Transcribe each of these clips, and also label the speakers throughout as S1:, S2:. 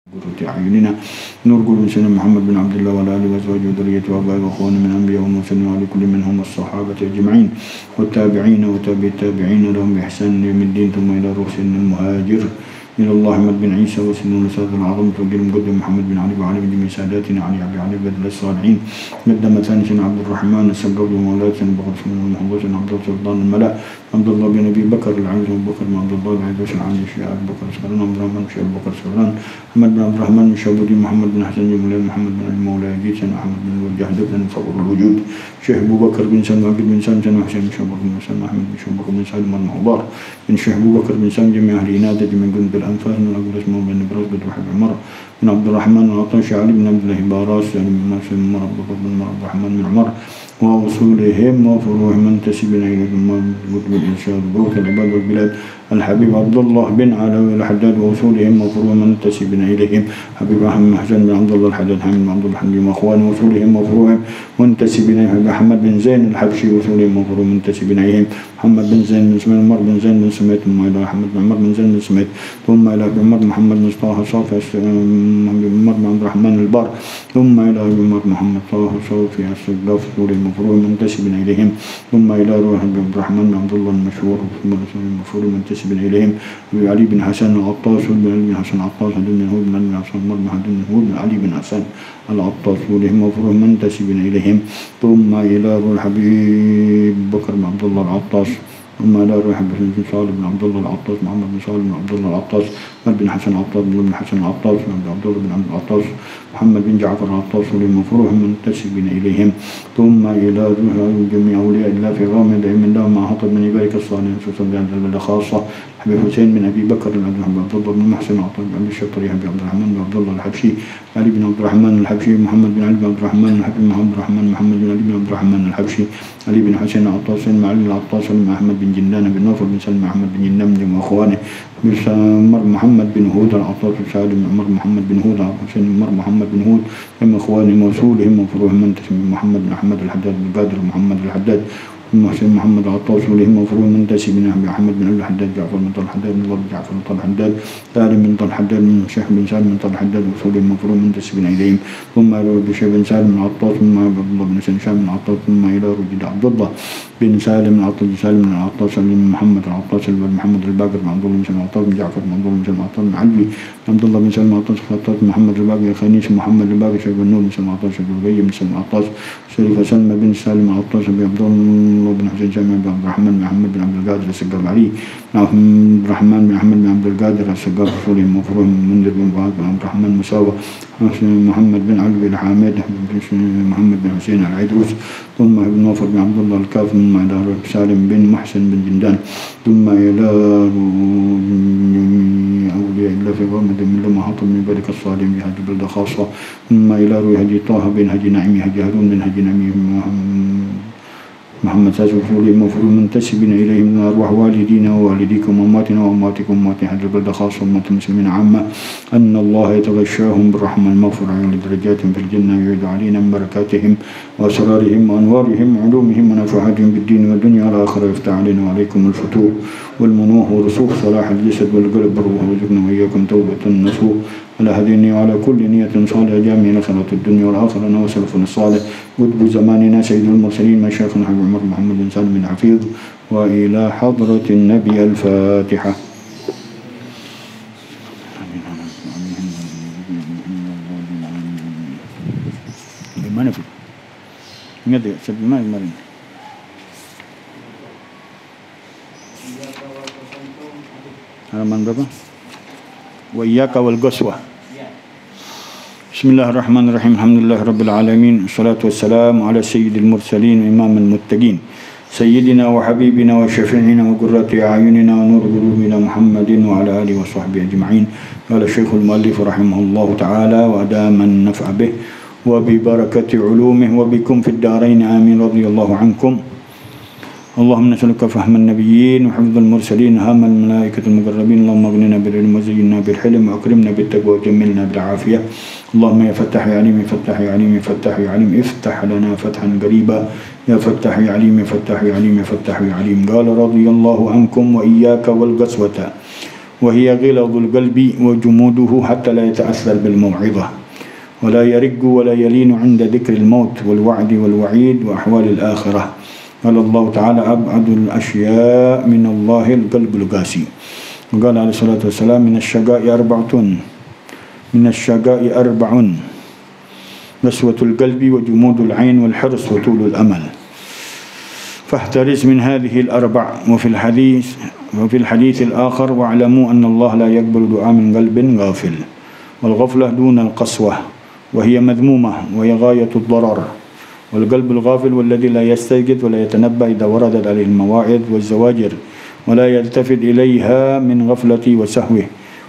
S1: قرة أعيننا نور قلوب سيدنا محمد بن عبد الله وعلى آله وأزواجه وذريته وآبائه وأخوانه من الأنبياء والمرسلين وعلى كل منهم الصحابة أجمعين والتابعين وتابع التابعين لهم بإحسان يوم الدين ثم إلى روح سيدنا المهاجر إلى الله أحمد بن عيسى وسيدنا الأستاذ العظيم توجيه المقدم محمد بن علي وعلي بن جميع ساداتنا علي أبي علي بدر الصالحين قدم ثاني سيدنا عبد الرحمن السقاوي ومولاه سيدنا بكر سيدنا المحمد سيدنا عبد الله سلطان الملا عبد الله بن أبي بكر العزيز أبو بكر بن عبد الله العزيز بن علي الشيخ أبو بكر سكران عبد الرحمن الشيخ أبو بكر سكران محمد بن عبد الرحمن بن شابودي محمد بن حسن جميل محمد بن المولى يزيد سيدنا أحمد بن الوجاهد بن فقر الوجود شيخ أبو بكر بن سلمى بن سلمى سيدنا حسين بن شابر بن سلمى أحمد بن شابر بن سلمى المحضار بن شيخ أبو بكر بن سلمى جميع أهل إنادة من قلب الأنفاس من أبو اسمه بن براس بن وحب عمر بن عبد الرحمن العطاشي علي بن عبد الله باراس يعني بن ناصر بن عمر بن عبد الرحمن بن عمر وأصولهم وفروعهم منتسبين إليهم قطب الإرشاد وبوت العباد والبلاد الحبيب عبد الله بن علوي الحداد وأصولهم وفروعهم منتسبين إليهم حبيب أحمد حسن بن عبد الله الحداد حميد بن عبد الله الحميد وأخوانه وأصولهم وفروعهم منتسبين إليهم أحمد بن زين الحبشي وأصولهم وفروعهم منتسبين إليهم محمد بن زين بن سميت عمر بن زين بن سميت ثم إلى أحمد بن عمر بن زين بن سميت ثم إلى عمر محمد بن طه صافي عمر بن عبد الرحمن البار ثم إلى عمر محمد طه صافي السقاف وأصولهم وفروعهم منتسبين إليهم ثم إلى روح عبد الرحمن بن عبد الله المشهور ثم المفروض منتسبين إليهم علي بن حسن العطاس بن علي بن حسن العطاس بن هود بن علي بن حسن عمر بن بن هود بن علي بن حسن العطاس ولهم مفروض منتسبين إليهم ثم إلى روح الحبيب بكر بن عبد الله العطاس ثم إلى روح بن صالح بن عبد الله العطاس محمد بن صالح بن عبد الله العطاس بن حسن العطاس بن حسن العطاس بن عبد الله بن عبد العطاس محمد بن جعفر العطاس ولمفروض منتسبين إليهم ثم إلى روح جميع أولياء الله في غامض من الله مع حطب من يبارك الصالحين خصوصا بهذا خاصة حبيب حسين بن أبي بكر بن عبد الله بن محسن عطاس بن أبي الشطري حبيب عبد الرحمن بن عبد الله الحبشي علي بن عبد الرحمن الحبشي محمد بن علي بن عبد الرحمن الحبشي محمد الرحمن محمد بن علي بن عبد الرحمن الحبشي علي بن حسين العطاس بن علي العطاس بن أحمد بن جندان بن نوفل بن سلمى أحمد بن جندان بن وأخوانه عمر محمد بن هود العطاس بن سعد بن عمر محمد بن هود حسين عمر محمد بن هود من إخوانه موصولهم وفروعهم منتسب محمد بن أحمد الحداد بن قادر محمد الحداد محسن محمد العطاس ولهم مفروض منتسب بن أحمد بن أبي الحداد جعفر بن طلحة الحداد بن الله جعفر بن طلحة الحداد سالم بن طلحة الحداد بن شيخ بن سالم بن طلحة الحداد وصولهم مفروض منتسبين إليهم ثم إلى بشيخ بن سالم بن العطاس ثم عبد الله بن هشام بن العطاس ثم إلى رجل عبد الله بن سالم بن العطاس سالم بن العطاس بن محمد العطاس بن محمد الباقر بن عبد الله بن سالم العطاس بن جعفر بن عبد الله بن سالم العطاس بن علي عبد الله بن سالم العطاس العطاس محمد الباقر الخنيس محمد الباقر شيخ بن نور بن سالم العطاس بن البي بن سالم العطاس شريف سلمى بن سالم العطاس بن عبد الله بن حسين جامع بن عبد الرحمن بن محمد بن عبد القادر السقاف علي بن عبد الرحمن بن أحمد بن عبد القادر السقاف رسولهم مفروض منذر بن فؤاد بن عبد الرحمن مساوى محمد بن علي بن حامد محمد بن حسين العيدروس ثم ابن نوفل بن عبد الله الكاف ثم إلى سالم بن محسن بن جندان ثم إلى أولياء الله في غامض من لما حطب من بارك الصالحين في هذه البلدة خاصة ثم إلى روي هدي طه بن هدي نعيم هدي هارون بن هدي نعيم محمد ساس وفولي المفروض منتسبين إليهم من أرواح والدينا ووالديكم وأمواتنا وأمواتكم وأموات هذه البلدة خاصة أمة المسلمين عامة أن الله يتغشاهم بالرحمة المغفرة لدرجات في الجنة ويعيد علينا من بركاتهم وأسرارهم وأنوارهم وعلومهم ونفعاتهم بالدين والدنيا والآخرة يفتح علينا وعليكم الفتوح والمنوح ورسوخ صلاح الجسد والقلب والروح وارزقنا وإياكم توبة نصوح على هدينا وعلى كل نية صالحة جامعة خيرات الدنيا والآخرة وسلفنا الصالح قطب زماننا سيد المرسلين مشايخنا حبيب عمر محمد بن سالم بن حفيظ وإلى حضرة النبي الفاتحة. Gimana Fit? Ingat ya, sebagaimana kemarin. Halaman berapa? Wa iyyaka wal ghuswa. Bismillahirrahmanirrahim. Alhamdulillah rabbil alamin. Wassalatu wassalamu ala sayyidil mursalin imamil muttaqin. Sayyidina wa habibina wa syafi'ina wa qurrati a'yunina wa nur qulubina Muhammadin wa ala alihi wa sahbihi ajma'in. Qala Syekhul Muallif rahimahullahu ta'ala wa adaman naf'a bih wa bi barakati ulumih wa bikum fid darain amin radhiyallahu ankum. اللهم نسألك فهم النبيين وحفظ المرسلين هام الملائكة المقربين اللهم اغننا بالعلم وزينا بالحلم وأكرمنا بالتقوى وجملنا بالعافية اللهم يا فتاح يا عليم يا فتاح يا عليم يا فتاح يا عليم افتح لنا فتحا قريبا يا فتاح يا عليم يا فتاح يا عليم يا فتاح يا عليم قال رضي الله عنكم وإياك والقسوة وهي غلظ القلب وجموده حتى لا يتأثر بالموعظة ولا يرق ولا يلين عند ذكر الموت والوعد والوعيد وأحوال الآخرة. قال الله تعالى: أبعد الأشياء من الله القلب القاسي. وقال عليه الصلاة والسلام: من الشقاء أربع: قسوة القلب وجمود العين والحرص وطول الأمل. فاحترس من هذه الأربع. وفي الحديث الآخر: واعلموا أن الله لا يقبل دعاء من قلب غافل. والغفلة دون القسوة وهي مذمومة وهي غاية الضرر. والقلب الغافل والذي لا يستيقظ ولا يتنبه إذا وردت عليه المواعظ والزواجر ولا يلتفت إليها من غفلته وسهوه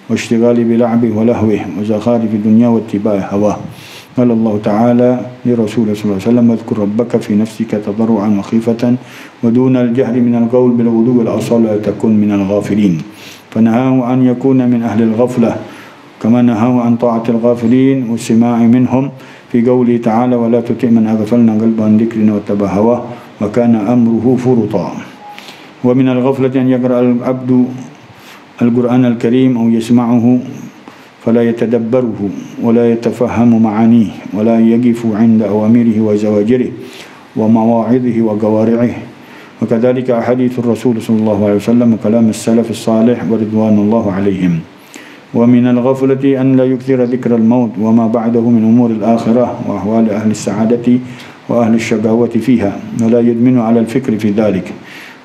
S1: واشتغاله بلعبه ولهوه وزخارف الدنيا واتباع هواه. قال الله تعالى لرسوله صلى الله عليه وسلم: واذكر ربك في نفسك تضرعا وخيفة ودون الجهر من القول بالغدو والآصال ولا تكن من الغافلين. فنهاه أن يكون من أهل الغفلة كما نهاه عن طاعة الغافلين والسماع منهم في قوله تعالى: ولا تطع من أغفلنا قلبه عن ذكرنا واتبع هواه وكان أمره فرطا. ومن الغفلة أن يقرأ العبد القرآن الكريم أو يسمعه فلا يتدبره ولا يتفهم معانيه ولا يقف عند أوامره وزواجره ومواعظه وقوارعه. وكذلك أحاديث الرسول صلى الله عليه وسلم وكلام السلف الصالح ورضوان الله عليهم. ومن الغفلة أن لا يكثر ذكر الموت وما بعده من أمور الآخرة وأحوال أهل السعادة وأهل الشقاوة فيها ولا يدمن على الفكر في ذلك.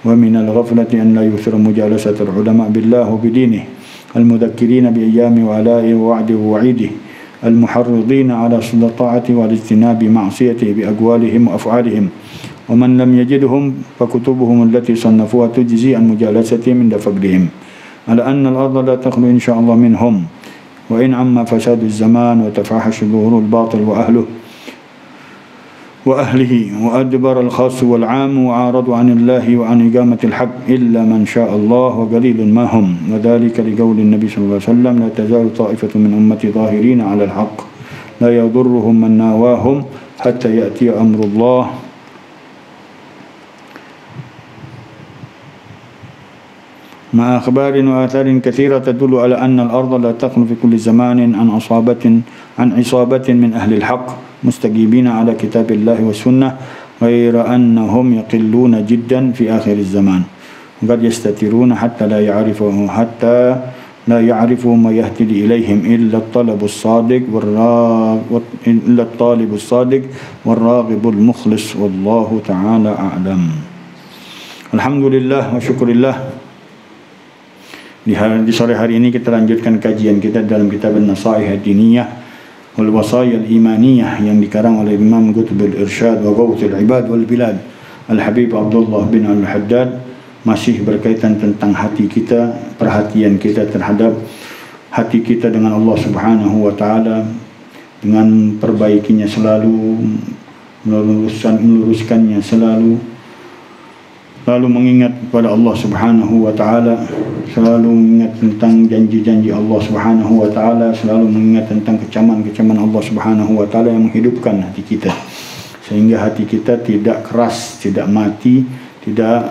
S1: ومن الغفلة أن لا يكثر مجالسة العلماء بالله وبدينه المذكرين بأيام وآلائه ووعده ووعيده المحرضين على صلة طاعته والاجتناب معصيته بأقوالهم وأفعالهم. ومن لم يجدهم فكتبهم التي صنفوها تجزي عن مجالستهم عند فقدهم، على أن الأرض لا تخلو إن شاء الله منهم. وإن عم فساد الزمان وتفاحش ظهور الباطل وأهله وأدبر الخاص والعام وعارضوا عن الله وعن إقامة الحق إلا من شاء الله وقليل ما هم. وذلك لقول النبي صلى الله عليه وسلم: لا تزال طائفة من أمتي ظاهرين على الحق لا يضرهم من ناواهم حتى يأتي أمر الله. مع أخبار وآثار كثيرة تدل على أن الأرض لا تخلو في كل زمان عن عصابة من أهل الحق مستجيبين على كتاب الله والسنة، غير أنهم يقلون جدا في آخر الزمان وقد يستترون حتى لا يعرفوا ما يهتدي إليهم إلا الطالب الصادق والراغب المخلص. والله تعالى أعلم. الحمد لله وشكر الله. Di sore hari ini kita lanjutkan kajian kita dalam kitab An-Nasaih Ad-Diniyah wal Wasaya Al-Imaniyah yang dikarang oleh Imam Qutb Al-Irsyad wa Ghawthul Ibad wal Bilad Al-Habib Abdullah bin Al-Haddad, masih berkaitan tentang hati kita, perhatian kita terhadap hati kita dengan Allah Subhanahu wa taala, dengan perbaikinya selalu, meluruskannya selalu mengingat kepada Allah Subhanahu wa taala, selalu mengingat tentang janji-janji Allah Subhanahu wa taala, selalu mengingat tentang kecaman-kecaman Allah Subhanahu wa taala yang menghidupkan hati kita sehingga hati kita tidak keras, tidak mati, tidak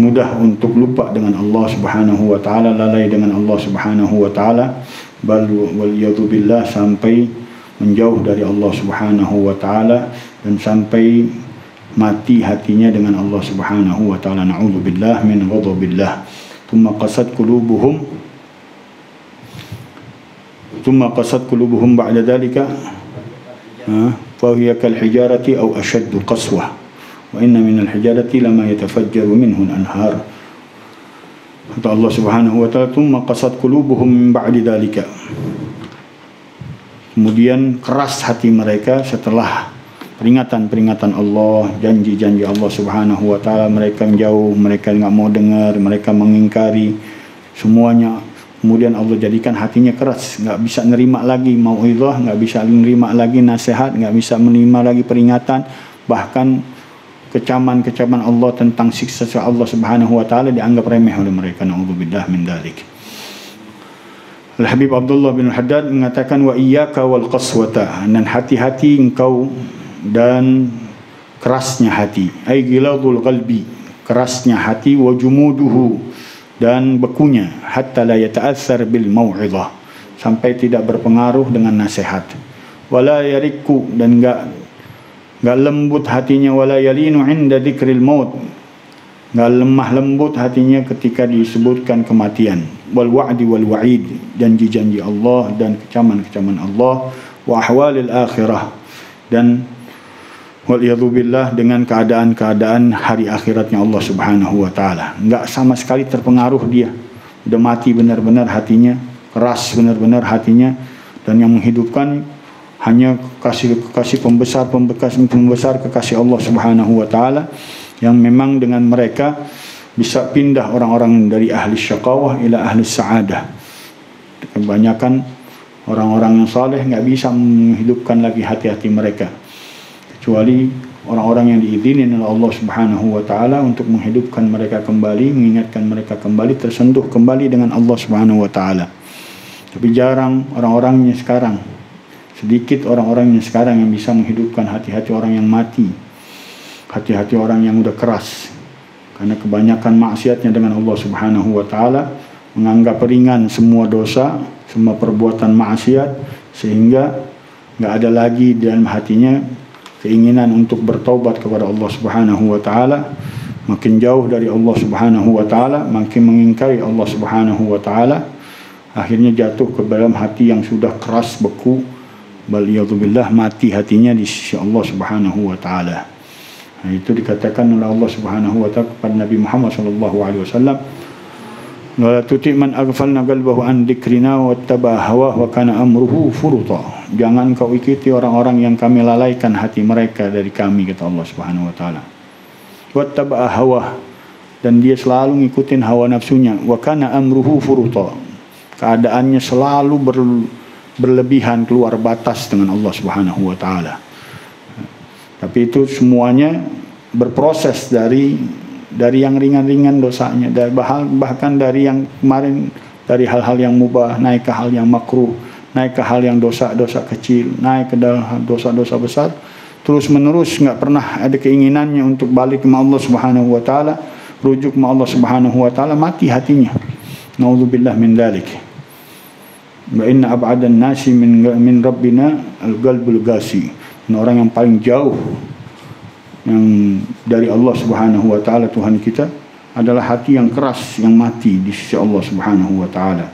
S1: mudah untuk lupa dengan Allah Subhanahu wa taala, lalai dengan Allah Subhanahu wa taala, bal waliyadzubillah sampai menjauh dari Allah Subhanahu wa taala dan sampai mati hatinya dengan Allah Subhanahu wa taala. Na'udzubillah min ghadabillah. Thumma qasat qulubuhum ba'da dhalika fa hiya kal hijarati aw ashaddu qaswah wa inna min al hijarati lama yatafajjaru minhu al anhar. Kata Allah Subhanahu wa taala, thumma qasat qulubuhum min ba'di dhalika. Kemudian keras hati mereka setelah peringatan-peringatan Allah, janji-janji Allah Subhanahu wa taala, mereka menjauh, mereka enggak mau dengar, mereka mengingkari semuanya. Kemudian Allah jadikan hatinya keras, enggak bisa nerima lagi mau'izah, enggak bisa nerima lagi nasihat, enggak bisa menerima lagi peringatan, bahkan kecaman-kecaman Allah tentang siksa Allah Subhanahu wa taala dianggap remeh oleh mereka. Na'udzubillah min dzalik. Al-Habib Abdullah bin Al-Haddad mengatakan, wa iyyaka wal qaswata, dan hati-hati engkau dan kerasnya hati, ay giladul qalbi, kerasnya hati, wa jumuduhu, dan bekunya, hatta la yata'athar bil mau'izah, sampai tidak berpengaruh dengan nasihat. Wala yarikku, dan enggak lembut hatinya, wala yalinu 'inda dzikril maut, enggak lemah lembut hatinya ketika disebutkan kematian. Wal wa'di wal wa'id, janji-janji Allah dan kecaman-kecaman Allah. Wa ahwalil akhirah, dan waliyadzubillah, dengan keadaan-keadaan hari akhiratnya Allah Subhanahu wa taala. Enggak sama sekali terpengaruh dia. Udah mati benar-benar hatinya, keras benar-benar hatinya, dan yang menghidupkan hanya kekasih pembesar kekasih Allah Subhanahu wa taala, yang memang dengan mereka bisa pindah orang-orang dari ahli syaqawah ila ahli sa'adah. Kebanyakan orang-orang yang saleh enggak bisa menghidupkan lagi hati-hati mereka, kecuali orang-orang yang diizinin oleh Allah Subhanahu wa taala untuk menghidupkan mereka kembali, mengingatkan mereka kembali, tersentuh kembali dengan Allah Subhanahu wa taala. Tapi jarang orang-orangnya sekarang. Sedikit orang-orangnya sekarang yang bisa menghidupkan hati-hati orang yang mati, hati-hati orang yang udah keras. Karena kebanyakan maksiatnya dengan Allah Subhanahu wa taala, menganggap ringan semua dosa, semua perbuatan maksiat, sehingga enggak ada lagi dalam hatinya keinginan untuk bertaubat kepada Allah Subhanahu wa taala. Makin jauh dari Allah Subhanahu wa taala, makin mengingkari Allah Subhanahu wa taala, akhirnya jatuh ke dalam hati yang sudah keras beku, baliyadzubillah, mati hatinya di sisi Allah Subhanahu wa taala. Nah, itu dikatakan oleh Allah Subhanahu wa taala kepada Nabi Muhammad sallallahu alaihi wasallam, "La tuti man aghfalna qalbahu an dzikrina wattaba hawa wa kana amruhu furuta." Jangan kau ikuti orang-orang yang kami lalaikan hati mereka dari kami, kata Allah Subhanahu wa taala. Wattaba hawa, dan dia selalu ngikutin hawa nafsunya. Wa kana amruhu furuta, keadaannya selalu berlebihan, keluar batas dengan Allah Subhanahu wa taala. Tapi itu semuanya berproses dari yang ringan-ringan dosanya, bahkan dari yang kemarin, dari hal-hal yang mubah naik ke hal yang makruh, naik ke hal yang dosa-dosa kecil, naik ke dosa-dosa besar, terus menerus, nggak pernah ada keinginannya untuk balik ke Allah Subhanahu wa taala, rujuk ke Allah Subhanahu wa taala, mati hatinya. Naudzubillah min dzalik. Wa inna ab'adan nasi min rabbina al-qalbul qasi. Orang yang paling jauh yang dari Allah Subhanahu wa taala, Tuhan kita, adalah hati yang keras, yang mati di sisi Allah Subhanahu wa taala.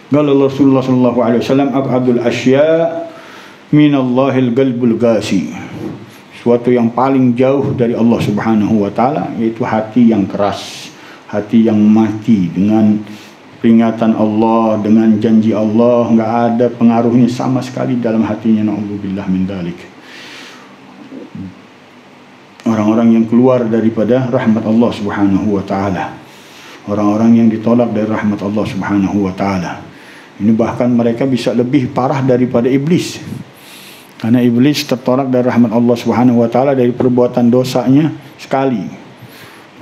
S1: Qala Rasulullah sallallahu alaihi wasallam, ab'adul asya' min Allahil qalbul qasi. Suatu yang paling jauh dari Allah Subhanahu wa taala yaitu hati yang keras, hati yang mati dengan peringatan Allah, dengan janji Allah, enggak ada pengaruhnya sama sekali dalam hatinya. Na'udzubillah min dzalik. Orang-orang yang keluar daripada rahmat Allah Subhanahu wa taala, orang-orang yang ditolak dari rahmat Allah Subhanahu wa taala. Ini bahkan mereka bisa lebih parah daripada iblis. Karena iblis tertolak dari rahmat Allah Subhanahu wa taala dari perbuatan dosanya sekali.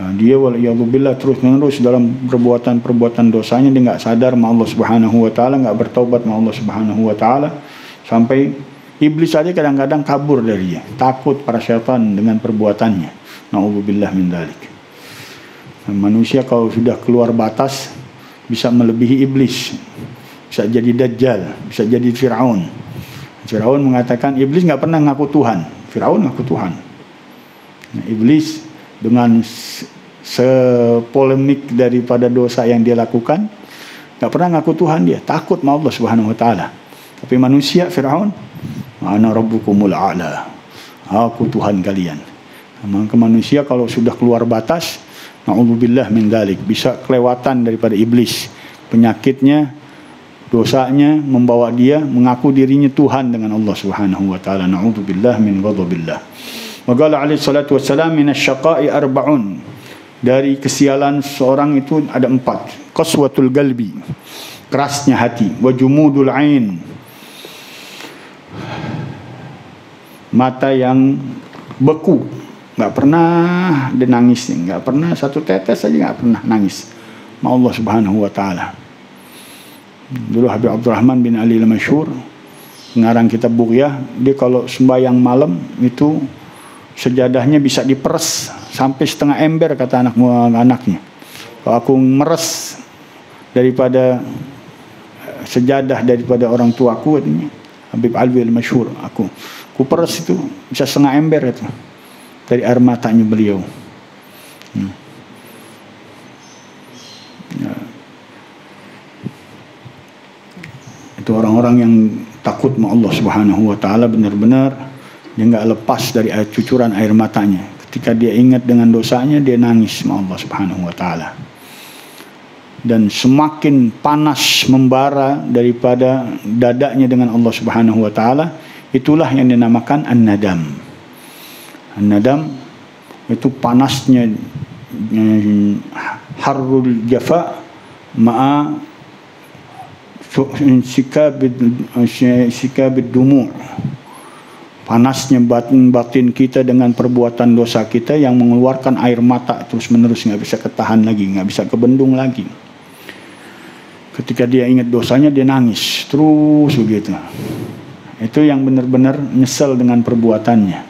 S1: Nah, dia waliyadzubillah terus-menerus dalam perbuatan-perbuatan dosanya, dia enggak sadar sama Allah Subhanahu wa taala, enggak bertaubat sama Allah Subhanahu wa taala, sampai iblis saja kadang-kadang kabur dari dia, takut para syaitan dengan perbuatannya. Na'udzubillah min dzalik. Nah, manusia kalau sudah keluar batas bisa melebihi iblis, bisa jadi Dajjal, bisa jadi Fir'aun. Fir'aun mengatakan iblis enggak pernah ngaku Tuhan, Fir'aun ngaku Tuhan. Nah, iblis dengan sepolemik daripada dosa yang dia lakukan, enggak pernah ngaku Tuhan, dia takut sama Allah Subhanahu wa taala. Tapi manusia, Fir'aun, ana rabbukumul a'la, aku Tuhan kalian. Maka manusia kalau sudah keluar batas, na'udzubillah min dzalik, bisa kelewatan daripada iblis. Penyakitnya, dosanya membawa dia mengaku dirinya Tuhan dengan Allah Subhanahu wa taala. Na'udzubillah min ghadabillah. Wa qala alaihi salatu wassalam, minasyaqa'i arba'un, dari kesialan seorang itu ada 4. Qaswatul qalbi, kerasnya hati. Wa jumudul ain, mata yang beku, enggak pernah dia nangis, enggak pernah satu tetes saja enggak pernah nangis sama Allah Subhanahu wa taala. Dulu Habib Abdurrahman bin Ali al-Masyhur, pengarang kitab Bughyah, dia kalau sembahyang malam itu sajadahnya bisa diperes sampai setengah ember, kata anaknya. Kalau aku meres daripada sejadah daripada orang tuaku, katanya Habib Alwi al-Masyhur, aku peres itu bisa setengah ember itu dari air matanya beliau. Ya. Itu orang-orang yang takut sama Allah Subhanahu wa taala, benar-benar dia enggak lepas dari cucuran air matanya. Ketika dia ingat dengan dosanya, dia nangis sama Allah Subhanahu wa taala. Dan semakin panas membara daripada dadanya dengan Allah Subhanahu wa taala, itulah yang dinamakan an-nadam. An-nadam itu panasnya harrul jafa ma'a sikabid dumu'. Panasnya batin kita dengan perbuatan dosa kita yang mengeluarkan air mata terus menerus, nggak bisa ketahan lagi, nggak bisa kebendung lagi. Ketika dia ingat dosanya, dia nangis terus begitu. Itu yang benar-benar nyesel dengan perbuatannya.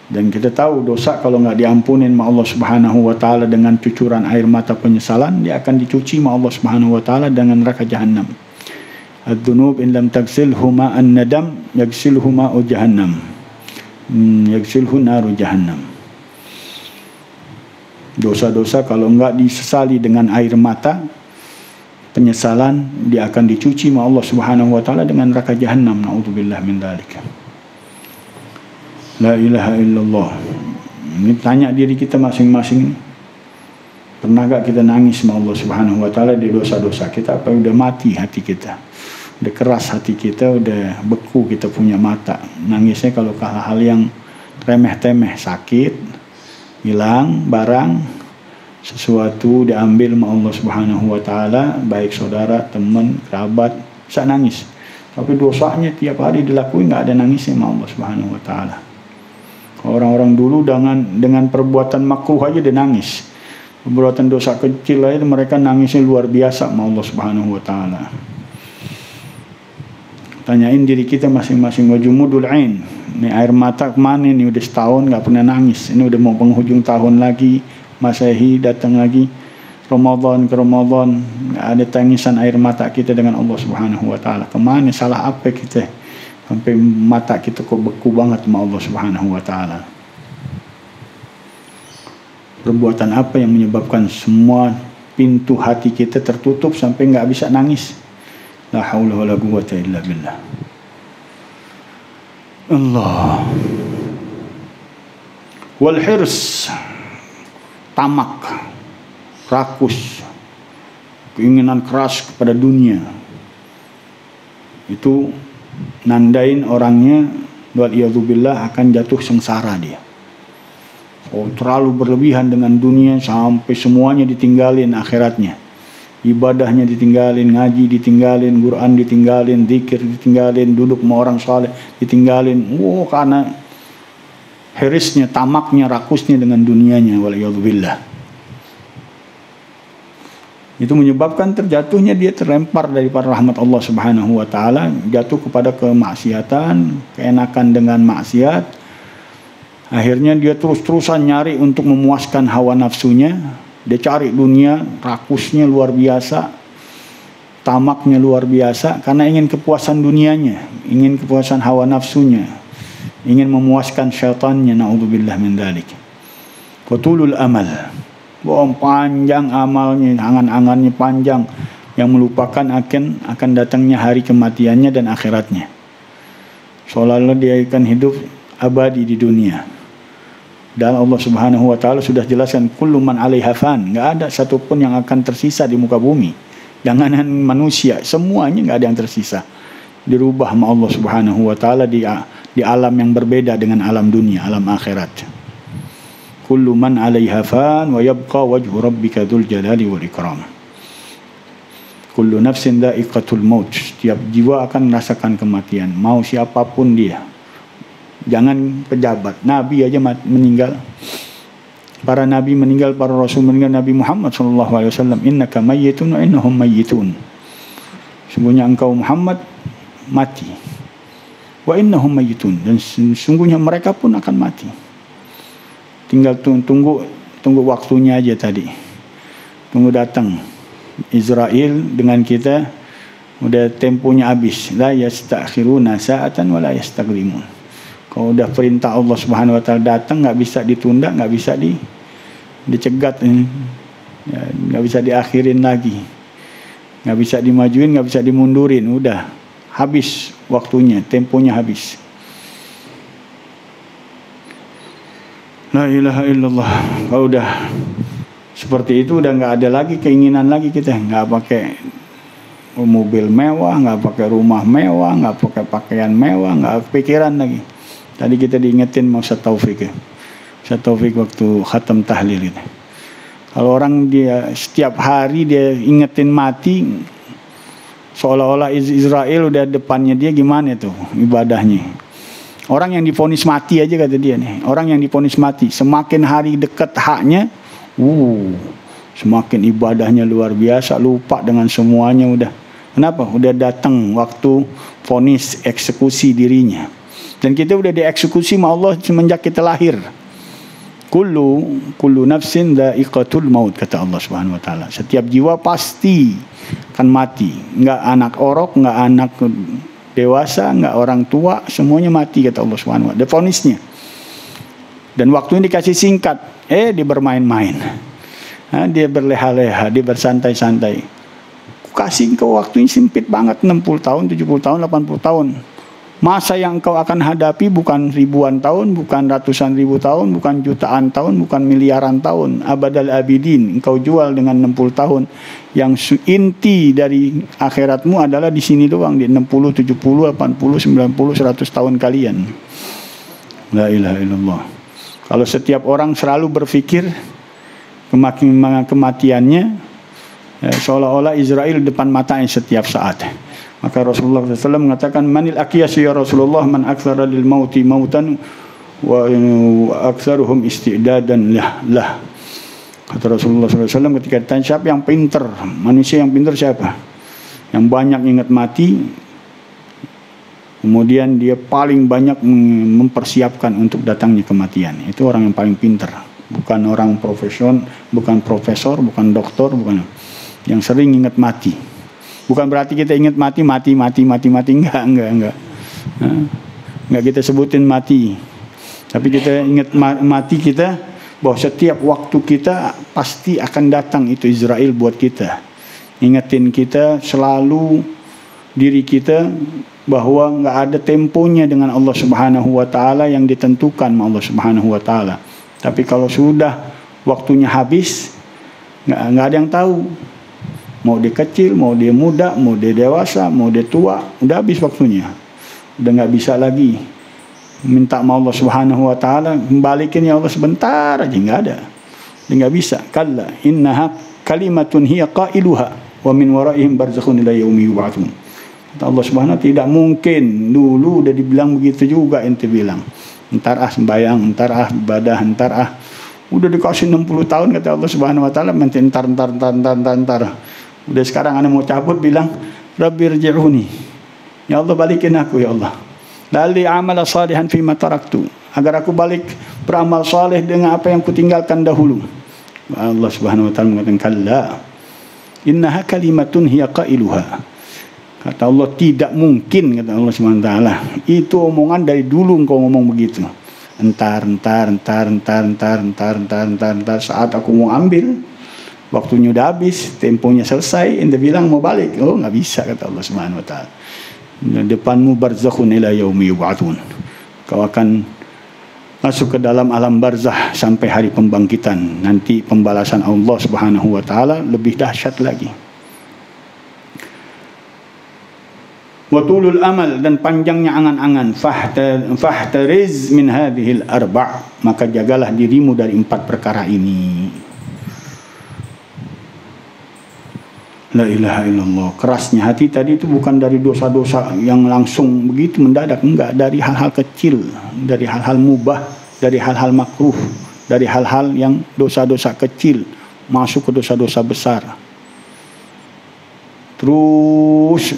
S1: Dan kita tahu dosa kalau nggak diampunin sama Allah Subhanahu wa taala dengan cucuran air mata penyesalan, dia akan dicuci sama Allah Subhanahu wa taala dengan neraka jahanam. Ad-dzunub in lam tagsilhuma an-nadam yagsilhuma jahannam. Yagsilhu naru jahannam. Dosa-dosa kalau enggak disesali dengan air mata penyesalan, dia akan dicuci sama Allah Subhanahu wa taala dengan neraka jahanam. Naudzubillah min dzalik. La ilaha illallah. Ini tanya diri kita masing-masing, pernah enggak kita nangis sama Allah Subhanahu wa taala di dosa-dosa kita? Apa udah mati hati kita? Udah keras hati kita, udah beku kita punya mata. Nangisnya kalau hal-hal yang remeh-temeh, sakit, hilang barang, sesuatu diambil sama Allah Subhanahu wa taala, baik saudara, teman, kerabat, bisa nangis. Tapi dosanya tiap hari dilakuin, enggak ada nangisnya sama Allah Subhanahu wa taala. Orang-orang dulu dengan perbuatan makruh aja dia nangis. Perbuatan dosa kecil aja mereka nangisnya luar biasa sama Allah Subhanahu wa taala. Tanyain diri kita masing-masing, wajumudul ain. Ini air mata kemana ini? Udah setahun nggak pernah nangis. Ini udah mau penghujung tahun lagi, Masehi datang lagi, Ramadan ke Ramadan, nggak ada tangisan air mata kita dengan Allah Subhanahu wa taala. Kemana? Salah apa kita sampai mata kita kok beku banget sama Allah Subhanahu wa taala? Perbuatan apa yang menyebabkan semua pintu hati kita tertutup sampai nggak bisa nangis? La haula wala quwwata illa billah. Allah. Wal hirs, tamak, rakus, keinginan keras kepada dunia. Itu nandain orangnya waliyadzubillah akan jatuh sengsara dia. Oh, terlalu berlebihan dengan dunia sampai semuanya ditinggalin akhiratnya. Ibadahnya ditinggalin, ngaji ditinggalin, Quran ditinggalin, zikir ditinggalin, duduk sama orang saleh ditinggalin. Karena hirisnya, tamaknya, rakusnya dengan dunianya, waliyadzubillah. Itu menyebabkan terjatuhnya dia, terlempar daripada rahmat Allah Subhanahu wa taala, jatuh kepada kemaksiatan, keenakan dengan maksiat. Akhirnya dia terus-terusan nyari untuk memuaskan hawa nafsunya. Dia cari dunia, rakusnya luar biasa, tamaknya luar biasa, karena ingin kepuasan dunianya, ingin kepuasan hawa nafsunya, ingin memuaskan syaitannya, na'udzubillah min dzalik. Qutulul amal, panjang amalnya, angan-angannya panjang, yang melupakan akan datangnya hari kematiannya dan akhiratnya. Seolah-olah dia akan hidup abadi di dunia. Dan Allah Subhanahu wa taala sudah jelaskan, kullu man 'alaiha fan, enggak ada satupun yang akan tersisa di muka bumi. Janganan manusia, semuanya enggak ada yang tersisa. Dirubah sama Allah Subhanahu wa taala di alam yang berbeda dengan alam dunia, alam akhirat. Kullu man 'alaiha fan wa yabqa wajhu rabbika dzul jalali wal ikram. Kullu nafsin dha'iqatul maut. Setiap jiwa akan merasakan kematian, mau siapapun dia. Jangan pejabat, nabi aja meninggal. Para nabi meninggal, para rasul meninggal. Nabi Muhammad SAW, innaka mayyitun wa innahum mayyitun. Sungguhnya engkau Muhammad mati, wa innahum mayyitun, dan sungguhnya mereka pun akan mati. Tinggal tunggu tunggu waktunya aja tadi. Tunggu datang Israel dengan kita, udah temponya habis. La yastakhiruna sa'atan wa la yastaqdimun. Kalau udah perintah Allah Subhanahu wa taala datang, enggak bisa ditunda, enggak bisa dicegat, enggak bisa diakhirin lagi. Enggak bisa dimajuin, enggak bisa dimundurin, udah habis waktunya, temponya habis. La ilaha illallah. Kalau udah seperti itu udah nggak ada lagi keinginan lagi kita, nggak pakai mobil mewah, nggak pakai rumah mewah, nggak pakai pakaian mewah, nggak pikiran lagi. Tadi kita diingetin mau Ustaz Taufik ya. Ustaz Taufik waktu khatam tahlil gitu. Kalau orang dia setiap hari dia ingetin mati, seolah-olah Israel udah depannya dia, gimana tuh ibadahnya. Orang yang divonis mati aja kata dia nih, orang yang divonis mati semakin hari dekat haknya, semakin ibadahnya luar biasa, lupa dengan semuanya udah. Kenapa? Udah datang waktu vonis eksekusi dirinya. Dan kita udah dieksekusi sama Allah semenjak kita lahir. Kullu nafsin dha'iqatul maut, kata Allah Subhanahu wa taala. Setiap jiwa pasti akan mati. Enggak anak orok, enggak anak dewasa, enggak orang tua, semuanya mati kata Allah Subhanahu wa taala. Vonisnya. Dan waktunya dikasih singkat, dia bermain-main, dia berleha-leha, dia bersantai-santai. Kasih engkau waktunya sempit banget, 60 tahun, 70 tahun, 80 tahun. Masa yang engkau akan hadapi bukan ribuan tahun, bukan ratusan ribu tahun, bukan jutaan tahun, bukan miliaran tahun. Abadal abidin, engkau jual dengan 60 tahun. Yang inti dari akhiratmu adalah di sini doang, di 60, 70, 80, 90, 100 tahun kalian. La ilaha illallah. Kalau setiap orang selalu berpikir kematiannya, seolah-olah Israel depan matanya setiap saat. Maka Rasulullah SAW mengatakan, manil aqyas ya Rasulullah, man aktsara lil mauti mautan wa aktsaruhum isti'dadan lah. Kata Rasulullah SAW ketika ditanya siapa yang pintar, manusia yang pintar siapa? Yang banyak ingat mati, kemudian dia paling banyak mempersiapkan untuk datangnya kematian. Itu orang yang paling pintar. Bukan orang profesion, bukan profesor, bukan doktor, bukan. Yang sering ingat mati. Bukan berarti kita ingat mati. Enggak. Enggak kita sebutin mati. Tapi kita ingat mati kita, bahwa setiap waktu kita pasti akan datang itu Israel buat kita. Ingetin kita selalu diri kita bahwa enggak ada temponya dengan Allah Subhanahu wa taala yang ditentukan sama Allah Subhanahu wa taala. Tapi kalau sudah waktunya habis, enggak ada yang tahu. Mau dia kecil, mau dia muda, mau dia dewasa, mau dia tua, udah habis waktunya. Udah enggak bisa lagi minta sama Allah Subhanahu wa taala, balikin ya Allah sebentar aja, enggak ada. Dia enggak bisa. Kalla innaha kalimatun hiya qailuha wa min waraihim barzakhun ila yaumi yub'atsun. Allah Subhanahu wa taala tidak mungkin, dulu udah dibilang begitu juga ente bilang. Entar sembahyang, entar ibadah, entar udah dikasih 60 tahun kata Allah Subhanahu wa taala, entar. Udah sekarang ana mau cabut bilang rabbirji'uni. Ya Allah balikin aku ya Allah. Lali amala salihan fima taraktu, agar aku balik beramal saleh dengan apa yang kutinggalkan dahulu. Allah Subhanahu wa taala mengatakan kalla innaha kalimatun hiya qailuha. Kata Allah tidak mungkin, kata Allah Subhanahu wa taala. Itu omongan dari dulu engkau ngomong begitu. Entar saat aku mau ambil, waktunya udah habis, temponya selesai, ente bilang mau balik. Oh, enggak bisa kata Allah Subhanahu wa taala. Depanmu barzakhun ila yaumi yub'atsun. Kau akan masuk ke dalam alam barzah sampai hari pembangkitan. Nanti pembalasan Allah Subhanahu wa taala lebih dahsyat lagi. Wa tulul amal, dan panjangnya angan-angan. Fahtariz min hadhil arba', maka jagalah dirimu dari 4 perkara ini. La ilaha illallah. Kerasnya hati tadi itu bukan dari dosa-dosa yang langsung begitu mendadak, enggak, dari hal-hal kecil, dari hal-hal mubah, dari hal-hal makruh, dari hal-hal yang dosa-dosa kecil masuk ke dosa-dosa besar. Terus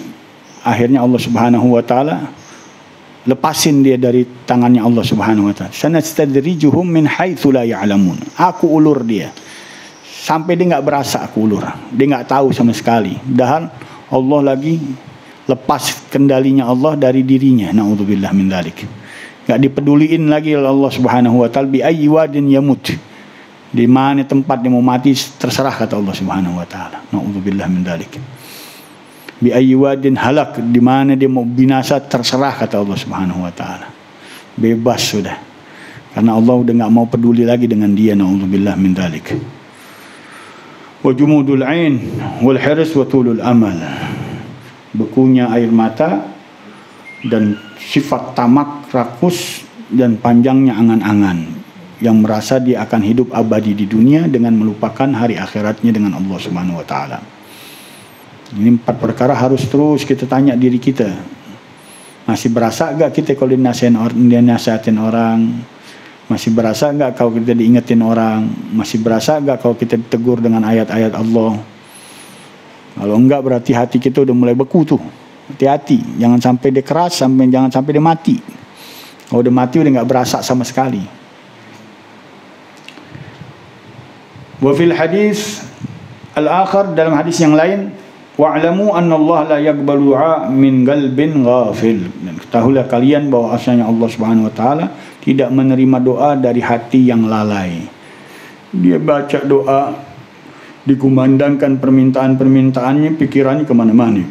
S1: akhirnya Allah Subhanahu wa taala lepasin dia dari tangannya Allah Subhanahu wa taala. Sanastadrijuhum min haitsu la ya'lamun. Aku ulur dia sampai dia enggak berasa aku ulur. Dia enggak tahu sama sekali. Padahal Allah lagi lepas kendalinya Allah dari dirinya. Nauzubillah min dzalik. Enggak dipeduliin lagi oleh Allah Subhanahu wa taala. Bi ayyi wadin yamut. Di mana tempat dia mau mati terserah kata Allah Subhanahu wa taala. Nauzubillah min dzalik. Bi ayyi wadin halak, di mana dia mau binasa terserah kata Allah Subhanahu wa taala. Bebas sudah. Karena Allah udah enggak mau peduli lagi dengan dia. Nauzubillah min dzalik. Wa jumudul ain wal hirs wa tulul amal. Bekunya air mata dan sifat tamak, rakus dan panjangnya angan-angan yang merasa dia akan hidup abadi di dunia dengan melupakan hari akhiratnya dengan Allah Subhanahu wa taala. Ini 4 perkara harus terus kita tanya diri kita. Masih berasa enggak kita kalau dinasihatin orang? Masih berasa enggak kalau kita diingetin orang? Masih berasa enggak kalau kita ditegur dengan ayat-ayat Allah? Kalau enggak berarti hati kita udah mulai beku tuh. Hati-hati, jangan sampai dia keras, jangan sampai dia mati. Kalau udah mati udah enggak berasa sama sekali. Wa fil hadis al-akhar, dalam hadis yang lain, wa'lamu anna Allah la yaqbalu min qalbin ghafil. Dan ketahuilah kalian bahwa asalnya Allah Subhanahu wa taala tidak menerima doa dari hati yang lalai. Dia baca doa, dikumandangkan permintaan-permintaannya, pikirannya kemana-mana,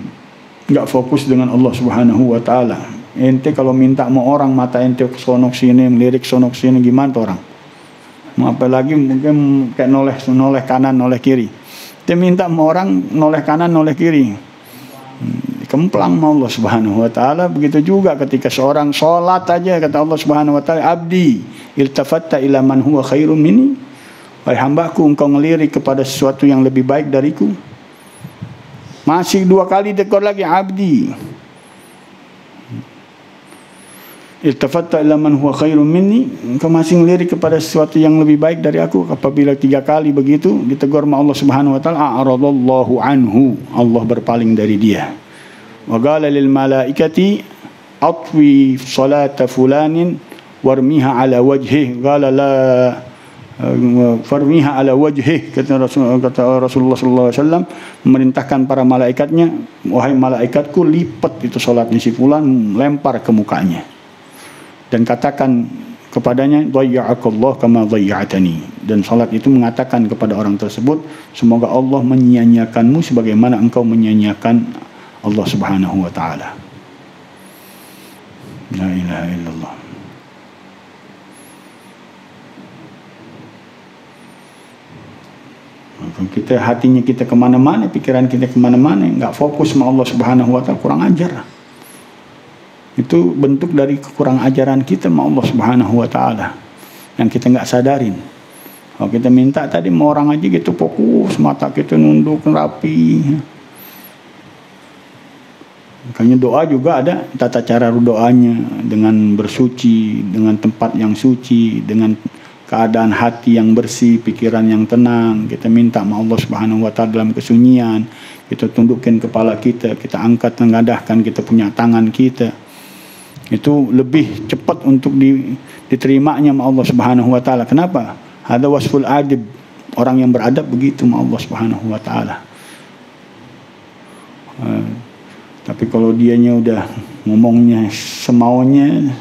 S1: nggak fokus dengan Allah Subhanahu wa taala. Ente kalau minta sama orang, mata ente sonok sini, ngelirik sonok sini, gimana tuh orang? Apalagi mungkin kayak noleh kanan, noleh kiri. Dia minta sama orang noleh kanan, noleh kiri. Kemplang sama Allah Subhanahu wa taala. Begitu juga ketika seorang sholat aja, kata Allah Subhanahu wa taala, abdi iltafatta ila man huwa khairum minni. Wahai hambaku, engkau ngelirik kepada sesuatu yang lebih baik dariku. Masih 2 kali tegur lagi, abdi iltafatta ila man huwa khairum minni. Engkau masih ngelirik kepada sesuatu yang lebih baik dari aku. Apabila 3 kali begitu ditegur sama Allah Subhanahu wa taala, a'radallahu anhu, Allah berpaling dari dia. Wa qala lil malaikati atwi salata fulanin warmiha ala wajhihi, qala la farmiha ala wajhihi, kata Rasulullah sallallahu alaihi wasallam, memerintahkan para malaikatnya, wahai malaikatku, lipat itu salatnya si fulan, lempar ke mukanya dan katakan kepadanya, dhayya'akallah kama dhayya'tani. Dan salat itu mengatakan kepada orang tersebut, semoga Allah menyia-nyiakanmu sebagaimana engkau menyia-nyiakan Allah Subhanahu wa taala. La ilaha illallah. Kita hatinya kita kemana-mana, pikiran kita kemana-mana, nggak fokus sama Allah Subhanahu wa taala, kurang ajar. Itu bentuk dari kekurang ajaran kita sama Allah Subhanahu wa taala yang kita nggak sadarin. Kalau kita minta tadi mau orang aja gitu fokus, mata kita nunduk rapi. Makanya doa juga ada tata cara doanya, dengan bersuci, dengan tempat yang suci, dengan keadaan hati yang bersih, pikiran yang tenang. Kita minta sama Allah Subhanahu wa taala dalam kesunyian. Kita tundukkan kepala kita, kita angkat mengadahkan kita punya tangan kita. Itu lebih cepat untuk diterimanya sama Allah Subhanahu wa taala. Kenapa? Ada wasful adib, orang yang beradab begitu sama Allah Subhanahu wa taala. Tapi kalau dianya udah ngomongnya semaunya,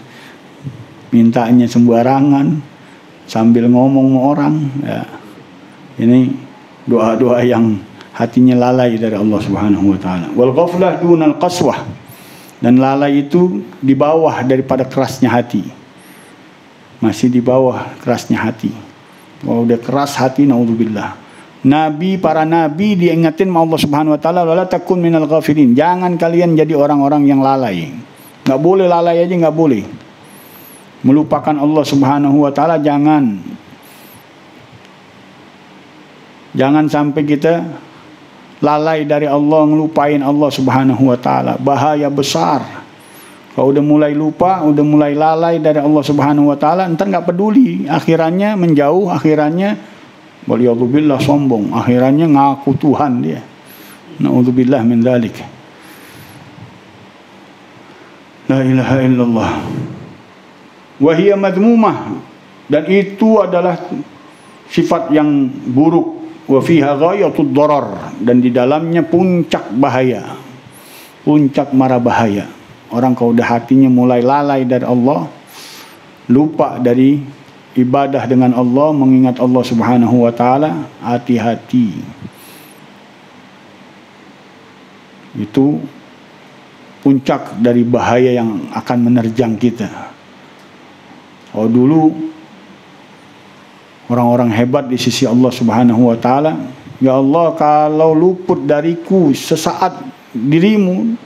S1: mintanya sembarangan, sambil ngomong sama orang, ya, ini doa-doa yang hatinya lalai dari Allah Subhanahu wa taala. Wal ghaflah dunal qaswah, dan lalai itu di bawah daripada kerasnya hati. Masih di bawah kerasnya hati. Kalau udah keras hati, naudzubillah. Para nabi diingatin sama Allah Subhanahu wa taala, wala takun minal ghafilin. Jangan kalian jadi orang-orang yang lalai. Enggak boleh lalai aja, enggak boleh. Melupakan Allah Subhanahu wa taala jangan. Jangan sampai kita lalai dari Allah, ngelupain Allah Subhanahu wa taala. Bahaya besar. Kalau udah mulai lupa, udah mulai lalai dari Allah Subhanahu wa taala, entar enggak peduli, akhirannya menjauh, akhirannya waliyadzubillah sombong, akhirannya ngaku Tuhan dia. Naudzubillah min dzalik. La ilaha illallah. Wa hiya madmumah, dan itu adalah sifat yang buruk. Wa fiha ghayatud darar, dan di dalamnya puncak bahaya, puncak mara bahaya. Orang kalau udah hatinya mulai lalai dari Allah, lupa dari ibadah dengan Allah, mengingat Allah Subhanahu wa taala, hati-hati. Itu puncak dari bahaya yang akan menerjang kita. Oh, dulu orang-orang hebat di sisi Allah Subhanahu wa taala, ya Allah, kalau luput dariku sesaat dirimu,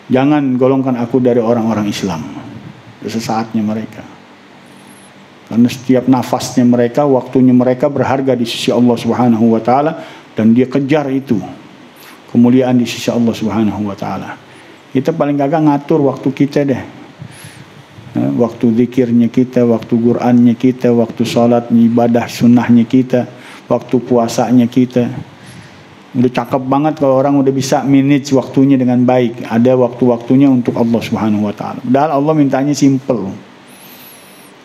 S1: jangan golongkan aku dari orang-orang Islam. Sesaatnya mereka, karena setiap nafasnya mereka, waktunya mereka berharga di sisi Allah Subhanahu wa taala, dan dia kejar itu kemuliaan di sisi Allah Subhanahu wa taala. Kita paling gagah ngatur waktu kita deh. Waktu zikirnya kita, waktu Qur'annya kita, waktu sholatnya, ibadah sunnahnya kita, waktu puasanya kita. Udah cakep banget kalau orang udah bisa manage waktunya dengan baik. Ada waktu-waktunya untuk Allah Subhanahu wa taala. Padahal Allah mintanya simple.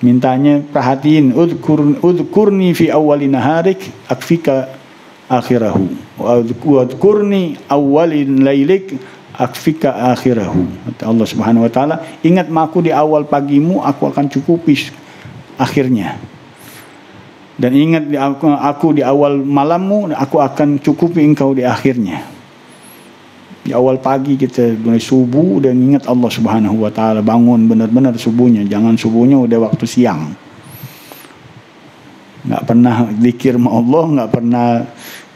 S1: Mintanya perhatiin, udkurni fi awwali naharik akfika akhirahu. Udkurni awwalin lailik akfika akhirahu. Kata Allah Subhanahu wa taala, ingat aku di awal pagimu, aku akan cukupi akhirnya. Dan ingat aku di awal malammu, aku akan cukupi engkau di akhirnya. Di awal pagi kita mulai subuh dan ingat Allah Subhanahu wa taala, bangun benar-benar subuhnya, jangan subuhnya udah waktu siang. Enggak pernah zikir sama Allah, enggak pernah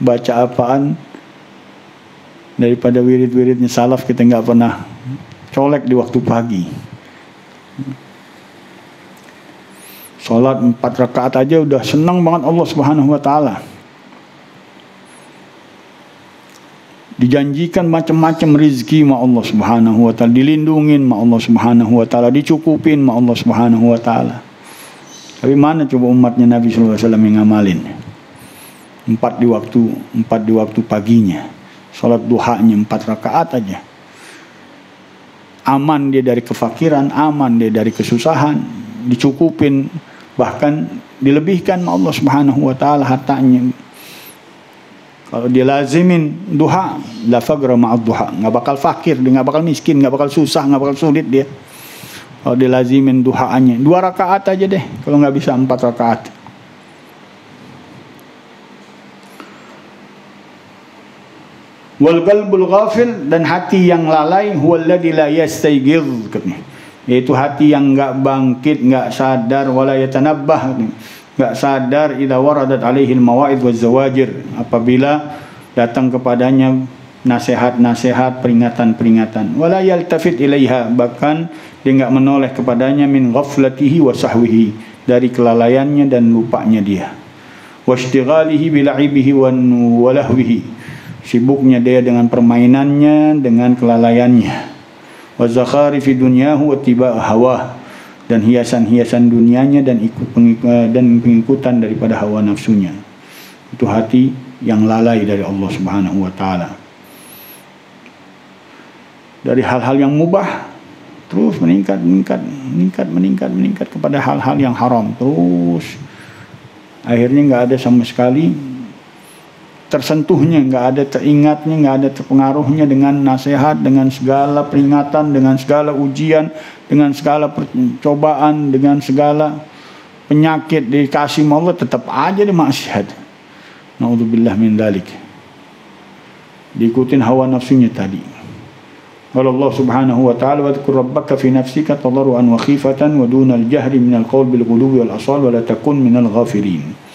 S1: baca apaan. Daripada wirid-wiridnya salaf, kita nggak pernah colek di waktu pagi. Sholat 4 rakaat aja udah senang banget Allah Subhanahu wa taala. Dijanjikan macam-macam rizki ma Allah Subhanahu wa taala, dilindungin ma Allah Subhanahu wa taala, dicukupin ma Allah Subhanahu wa taala. Tapi mana coba umatnya Nabi sallallahu alaihi wasallam yang ngamalin? 4 di waktu paginya. Salat duhanya 4 rakaat aja. Aman dia dari kefakiran, aman dia dari kesusahan, dicukupin, bahkan dilebihkan Allah Subhanahu wa taala hartanya. Kalau dia lazimin duha, la fagra ma'ad duha, enggak bakal fakir, dia enggak bakal miskin, enggak bakal susah, enggak bakal sulit dia. Kalau dia lazimin duhaannya 2 rakaat aja deh, kalau enggak bisa 4 rakaat. Wal qalbul ghafil, dan hati yang lalai, huwallazi la yastayqiz, yaitu hati yang enggak bangkit, enggak sadar, wala yatanabbah, enggak sadar idza waradat alaihi almawa'id waz zawajir, apabila datang kepadanya nasihat-nasihat, peringatan-peringatan, wala yaltafit ilaiha, bahkan dia enggak menoleh kepadanya, min ghaflatihi wa sahwihi, dari kelalaiannya dan lupanya dia, washtighalihi bila'ibihi wa lahwihi, sibuknya dia dengan permainannya, dengan kelalaiannya, wa zakhari fi dunyahu wa tiba' hawa, dan hiasan-hiasan dunianya dan pengikutan daripada hawa nafsunya. Itu hati yang lalai dari Allah Subhanahu wa taala. Dari hal-hal yang mubah terus meningkat kepada hal-hal yang haram, terus akhirnya enggak ada sama sekali tersentuhnya, enggak ada teringatnya, enggak ada terpengaruhnya dengan nasihat, dengan segala peringatan, dengan segala ujian, dengan segala percobaan, dengan segala penyakit dikasih Allah, tetap aja dia maksiat. Naudzubillah min dzalik. Diikutin hawa nafsunya tadi. Qala Allah Subhanahu wa ta'ala, wadhkur rabbaka fi nafsika tadarruan wa khifatan wa dunal jahri minal qawl bil ghuluwi wal asal wa la takun minal ghafilin.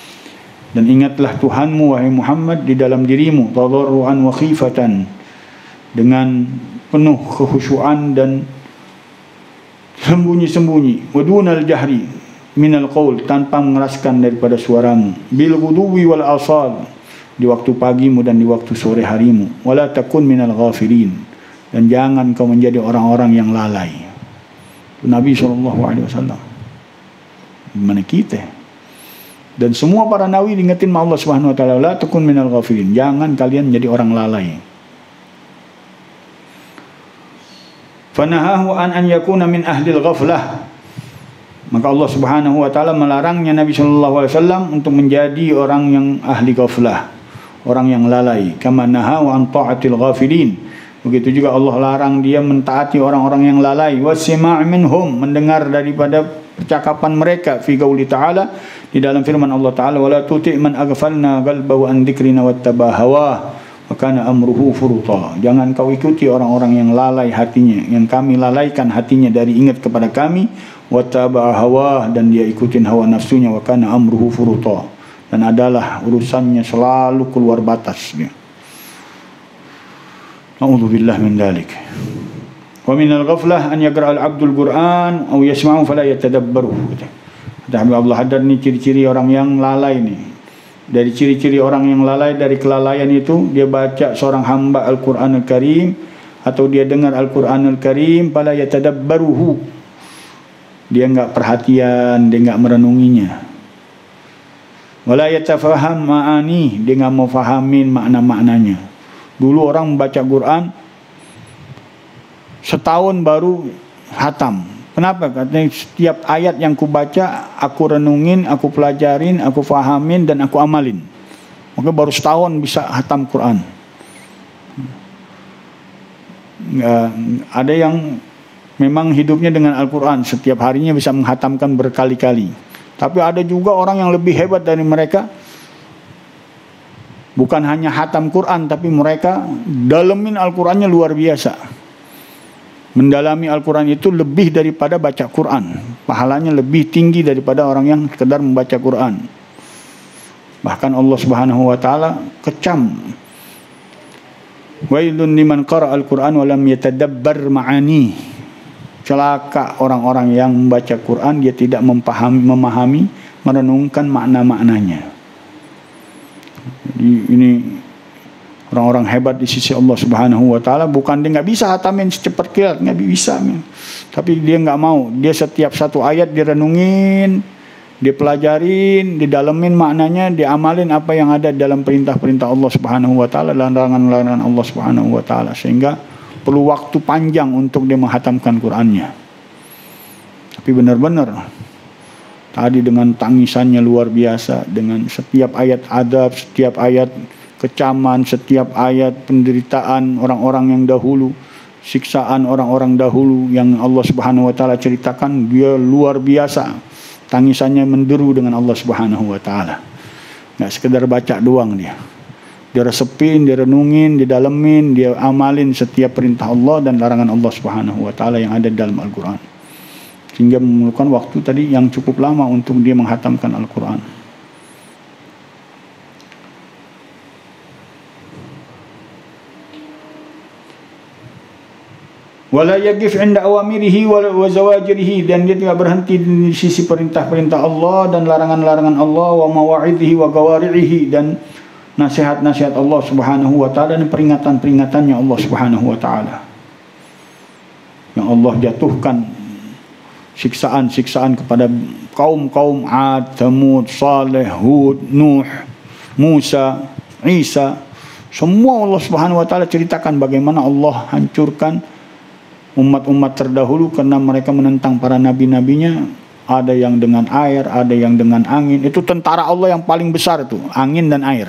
S1: Dan ingatlah Tuhanmu wahai Muhammad di dalam dirimu, tadarruan wa khifatan, dengan penuh kekhusyuan dan sembunyi-sembunyi, wa dunal jahri minal qaul, tanpa mengeraskan daripada suaramu, bil ghuduwi wal asal, di waktu pagimu dan di waktu sore harimu, wala takun minal ghafilin, dan jangan kau menjadi orang-orang yang lalai. Itu Nabi SAW. Gimana kita? Dan semua para nabi diingetin sama Allah Subhanahu wa taala, la takun minal ghafilin, jangan kalian menjadi orang lalai. Fanahahu an yakuna min ahli al-ghaflah. Maka Allah Subhanahu wa taala melarangnya Nabi sallallahu alaihi wasallam untuk menjadi orang yang ahli ghaflah, orang yang lalai. Kama nahahu an ta'atil ghafilin. Begitu juga Allah larang dia mentaati orang-orang yang lalai. Wasima' minhum, mendengar daripada percakapan mereka. Fi qauli ta'ala, di dalam firman Allah taala, wala tuti' man aghfalna qalbahu an dzikrina wattaba hawah wa kana amruhu furuta. Jangan kau ikuti orang-orang yang lalai hatinya, yang kami lalaikan hatinya dari ingat kepada kami, wattaba hawah, dan dia ikutin hawa nafsunya, wa kana amruhu furuta, dan adalah urusannya selalu keluar batas dia. A'udzubillah min dzalik. Wa min al-ghaflah an yaqra al-'abdu al-Qur'an aw yasma'u fala yatadabbaru. Kata Abdullah Haddad, ni ciri-ciri orang yang lalai ni. Dari ciri-ciri orang yang lalai, dari kelalaian itu, dia baca seorang hamba Al-Qur'an Al-Karim atau dia dengar Al-Qur'an Al-Karim, fala yatadabbaruhu. Dia enggak perhatian, dia enggak merenunginya. Wala yatafaham ma'ani, dia enggak mau fahamin makna-maknanya. Dulu orang membaca Quran setahun baru hatam. Kenapa? Katanya setiap ayat yang ku baca aku renungin, aku pelajarin, aku fahamin, dan aku amalin. Maka baru setahun bisa hatam Quran. Ada yang memang hidupnya dengan Al-Quran, setiap harinya bisa menghatamkan berkali-kali. Tapi ada juga orang yang lebih hebat dari mereka. Bukan hanya hatam Quran, tapi mereka dalemin Al-Qurannya luar biasa. Mendalami Al-Quran itu lebih daripada baca Quran. Pahalanya lebih tinggi daripada orang yang sekedar membaca Quran. Bahkan Allah Subhanahu wa taala kecam, wailun liman qara'a al-Quran wa lam yatadabbar ma'ani. Celaka orang-orang yang membaca Quran, dia tidak memahami, merenungkan makna-maknanya. Jadi ini orang-orang hebat di sisi Allah Subhanahu wa taala. Bukan dia enggak bisa hatamin secepat kilat, enggak bisa. Tapi dia enggak mau. Dia setiap satu ayat direnungin, dia pelajarin, didalemin maknanya, diamalin apa yang ada dalam perintah-perintah Allah Subhanahu wa taala dan larangan-larangan Allah Subhanahu wa taala, sehingga perlu waktu panjang untuk dia menghatamkan Qur'annya. Tapi benar-benar tadi dengan tangisannya luar biasa, dengan setiap ayat adab, setiap ayat kecaman, setiap ayat penderitaan orang-orang yang dahulu, siksaan orang-orang dahulu yang Allah Subhanahu wa taala ceritakan, dia luar biasa. Tangisannya menderu dengan Allah Subhanahu wa taala. Enggak sekedar baca doang dia. Dia resepin, dia renungin, dia dalemin, dia amalin setiap perintah Allah dan larangan Allah Subhanahu wa taala yang ada dalam Al-Qur'an. Sehingga memerlukan waktu tadi yang cukup lama untuk dia menghatamkan Al-Qur'an. Wala yaqif 'inda awamirihi wa zawajirihi, dan dia tidak berhenti di sisi perintah-perintah Allah dan larangan-larangan Allah, wa mawa'idhihi wa qawari'ihi, dan nasihat-nasihat Allah Subhanahu wa taala dan peringatan-peringatannya Allah Subhanahu wa taala. Yang Allah jatuhkan siksaan-siksaan kepada kaum-kaum 'Ad, Thamud, Saleh, Hud, Nuh, Musa, Isa. Semua Allah Subhanahu wa taala ceritakan bagaimana Allah hancurkan umat-umat terdahulu karena mereka menentang para nabi-nabinya. Ada yang dengan air, ada yang dengan angin. Itu tentara Allah yang paling besar itu, angin dan air.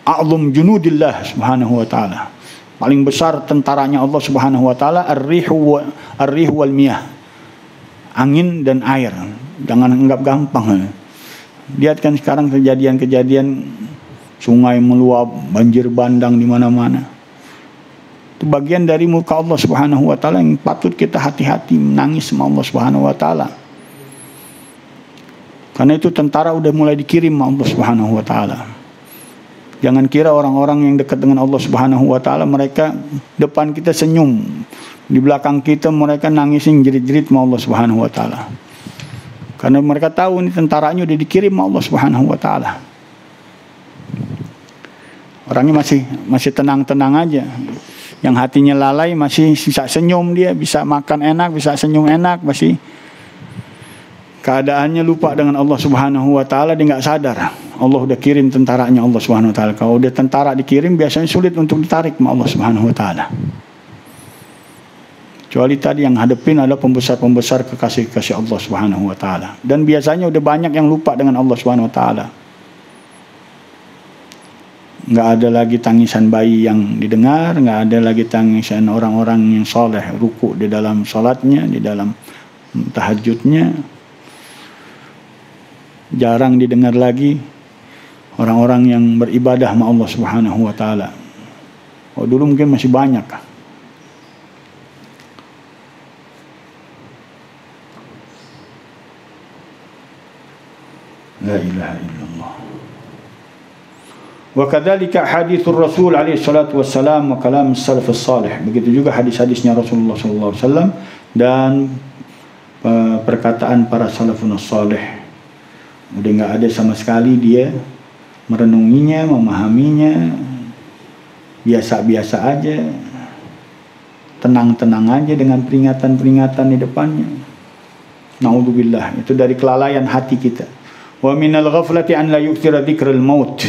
S1: A'zum junudillah Subhanahu wa taala. Paling besar tentaranya Allah Subhanahu wa taala ar-rihu wal miyah. Angin dan air. Jangan anggap gampang. Lihat kan sekarang kejadian-kejadian sungai meluap, banjir bandang di mana-mana. Itu bagian dari murka Allah Subhanahu wa taala yang patut kita hati-hati menangis sama Allah Subhanahu wa taala. Karena itu tentara udah mulai dikirim sama Allah Subhanahu wa taala. Jangan kira orang-orang yang dekat dengan Allah Subhanahu wa taala mereka depan kita senyum, di belakang kita mereka nangisin jerit-jerit sama Allah Subhanahu wa taala. Karena mereka tahu ini tentaranya udah dikirim sama Allah Subhanahu wa taala. Orangnya masih tenang-tenang aja. Yang hatinya lalai masih bisa senyum, dia bisa makan enak, bisa senyum enak, masih keadaannya lupa dengan Allah Subhanahu wa taala, dia enggak sadar. Allah udah kirim tentaranya Allah Subhanahu wa taala. Kalau udah tentara dikirim biasanya sulit untuk ditarik sama Allah Subhanahu wa taala. Kecuali tadi yang hadapin adalah pembesar-pembesar kekasih-kekasih Allah Subhanahu wa taala. Dan biasanya udah banyak yang lupa dengan Allah Subhanahu wa taala. Nggak ada lagi tangisan bayi yang didengar, nggak ada lagi tangisan orang-orang yang soleh ruku di dalam salatnya, di dalam tahajudnya. Jarang didengar lagi orang-orang yang beribadah sama Allah Subhanahu wa taala. Oh, dulu mungkin masih banyak. La ilaha illallah. Wa kadzalika haditsur Rasul alaihi salatu wassalam wa kalam salafus salih. Begitu juga hadis-hadisnya Rasulullah sallallahu alaihi wasallam dan perkataan para salafun salih. Udah enggak ada sama sekali dia merenunginya, memahaminya. Biasa-biasa aja. Tenang-tenang aja dengan peringatan-peringatan di depannya. Naudzubillah, itu dari kelalaian hati kita. Wa minal ghaflati an la yukthira dzikral maut,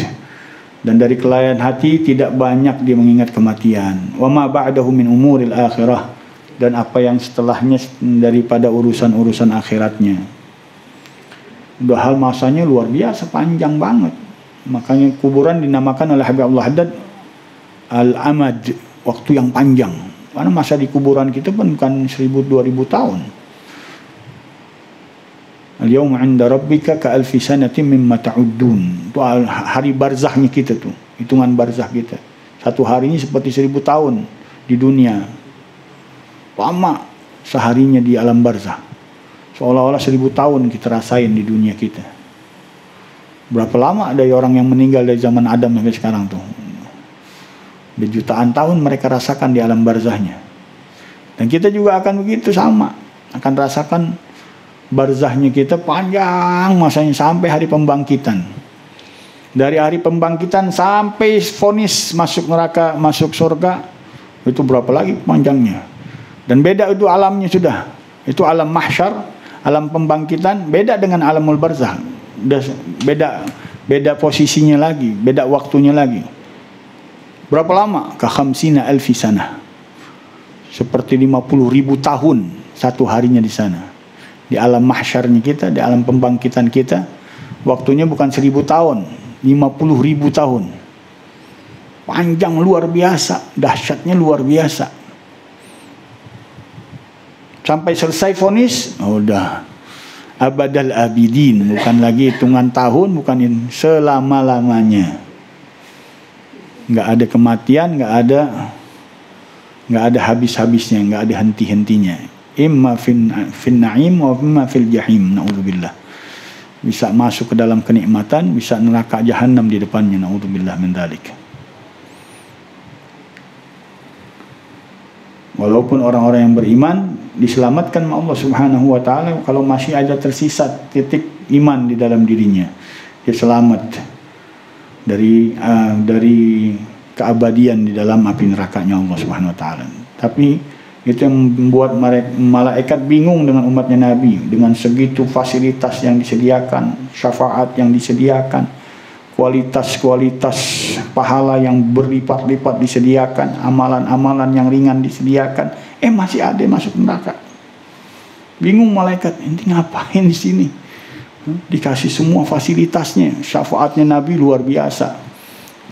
S1: dan dari kelalaian hati tidak banyak dia mengingat kematian. Wa ma ba'dahu min umuril akhirah, dan apa yang setelahnya daripada urusan-urusan akhiratnya. Udah hal masanya luar biasa, panjang banget. Makanya kuburan dinamakan oleh Habib Abdul Haddad al-amad, waktu yang panjang. Karena masa di kuburan kita pun bukan 1000-2000 tahun. Al-yawma 'inda rabbika ka'alfi sanatin mimma ta'uddun. Itu hari barzahnya kita tuh, hitungan barzah kita. Satu harinya seperti 1000 tahun di dunia. Lama seharinya di alam barzah. Seolah-olah 1000 tahun kita rasain di dunia kita. Berapa lama dari orang yang meninggal dari zaman Adam sampai sekarang tuh? Berjutaan tahun mereka rasakan di alam barzahnya. Dan kita juga akan begitu sama. Akan rasakan barzahnya kita panjang masanya sampai hari pembangkitan. Dari hari pembangkitan sampai vonis masuk neraka, masuk surga, itu berapa lagi panjangnya. Dan beda itu alamnya sudah. Itu alam mahsyar, alam pembangkitan, beda dengan alamul barzah. Beda posisinya lagi, beda waktunya lagi. Berapa lama? Ka khamsina alfi sanah. Seperti 50.000 tahun satu harinya di sana. Di alam mahsyarnya kita, di alam pembangkitan kita, waktunya bukan 1000 tahun, 50.000 tahun. Panjang luar biasa, dahsyatnya luar biasa. Sampai selesai vonis, udah abadal abidin, bukan lagi hitungan tahun, bukan selama-lamanya. Nggak ada kematian, nggak ada habis-habisnya, nggak ada henti-hentinya. Imma fin na'im wa imma fil jahim, naudzubillah. Bisa masuk ke dalam kenikmatan, bisa neraka jahanam di depannya, naudzubillah min dzalik. Walaupun orang-orang yang beriman diselamatkan oleh Allah Subhanahu wa taala, kalau masih ada tersisa titik iman di dalam dirinya, dia selamat dari keabadian di dalam api nerakanya Allah Subhanahu wa taala. Tapi itu yang membuat malaikat bingung dengan umatnya Nabi, dengan segitu fasilitas yang disediakan, syafaat yang disediakan, kualitas-kualitas pahala yang berlipat-lipat disediakan, amalan-amalan yang ringan disediakan, masih ada masuk neraka. Bingung malaikat, ini ngapain di sini? Dikasih semua fasilitasnya, syafaatnya Nabi luar biasa.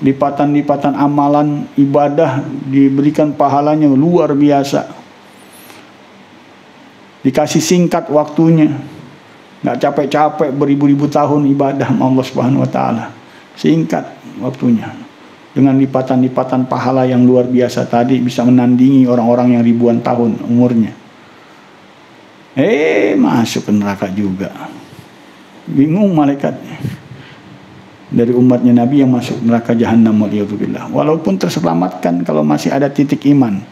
S1: Lipatan-lipatan amalan ibadah diberikan pahalanya luar biasa. Dikasih singkat waktunya, nggak capek-capek beribu-ribu tahun ibadah Allah Subhanahu wa taala. Singkat waktunya. Dengan lipatan-lipatan pahala yang luar biasa tadi, bisa menandingi orang-orang yang ribuan tahun umurnya. Masuk ke neraka juga. Bingung malaikat dari umatnya Nabi yang masuk neraka jahanam, waliyadzubillah. Walaupun terselamatkan kalau masih ada titik iman,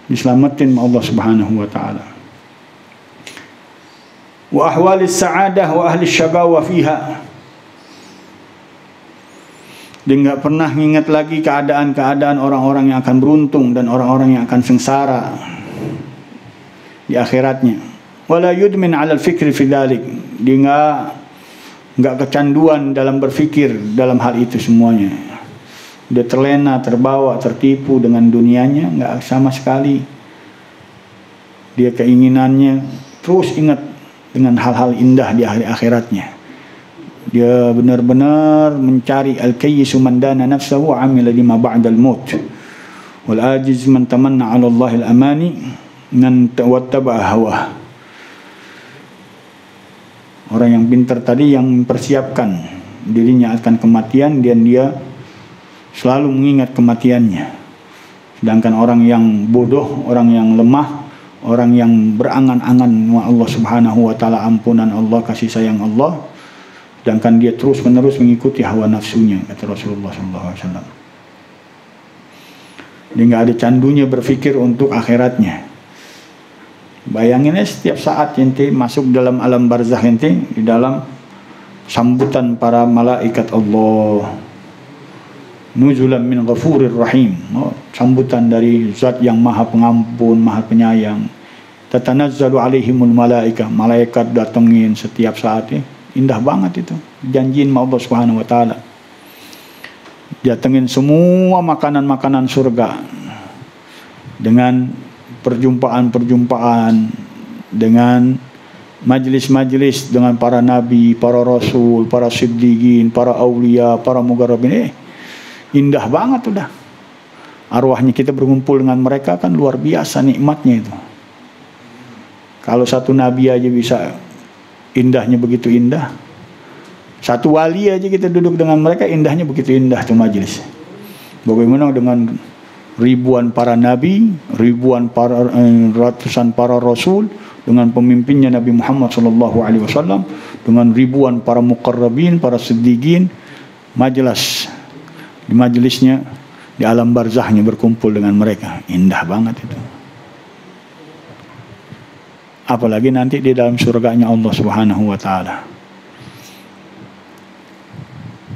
S1: diselamatin Allah Subhanahu wa taala. Wa ahwalis sa'adah wa ahli syaqawa fiha. Dia enggak pernah ingat lagi keadaan-keadaan orang-orang yang akan beruntung dan orang-orang yang akan sengsara di akhiratnya. Wala yudmin 'ala al-fikri fi dzalik. Dia enggak kecanduan dalam berfikir dalam hal itu semuanya. Dia terlena, terbawa, tertipu dengan dunianya, enggak sama sekali Dia keinginannya terus ingat dengan hal-hal indah di akhiratnya. Dia benar-benar mencari al-kayyisu man dana nafsahu wa amila lima ba'dal maut. Wal ajiz man tamanna 'ala Allahil amani man wattaba'a hawa. Orang yang pintar tadi yang mempersiapkan dirinya akan kematian dan dia selalu mengingat kematiannya. Sedangkan orang yang bodoh, orang yang lemah, orang yang berangan-angan Allah Subhanahu wa taala, ampunan Allah, kasih sayang Allah, sedangkan dia terus-menerus mengikuti hawa nafsunya, kata Rasulullah SAW. Dia nggak ada candunya berpikir untuk akhiratnya. Bayangin setiap saat ente masuk dalam alam barzakh ente, di dalam sambutan para malaikat Allah, nuzulan min ghafurir rahim, sambutan dari zat yang maha pengampun, maha penyayang. Tatanazzalu alaihimul malaikah, malaikat datengin setiap saat. Indah banget itu, janjiin Allah Subhanahu wa taala. Datengin semua makanan-makanan surga dengan perjumpaan-perjumpaan, dengan majlis-majlis dengan para nabi, para rasul, para siddiqin, para aulia, para mugarrabin. Indah banget udah. Arwahnya kita berkumpul dengan mereka kan luar biasa nikmatnya itu. Kalau satu nabi aja bisa indahnya begitu indah, satu wali aja kita duduk dengan mereka indahnya begitu indah tuh majlis. Bagaimana dengan ribuan para nabi, ribuan para ratusan para rasul, dengan pemimpinnya Nabi Muhammad SAW, dengan ribuan para muqarrabin, para siddiqin, di majelisnya di alam barzahnya berkumpul dengan mereka. Indah banget itu. Apalagi nanti di dalam surganya Allah Subhanahu wa taala.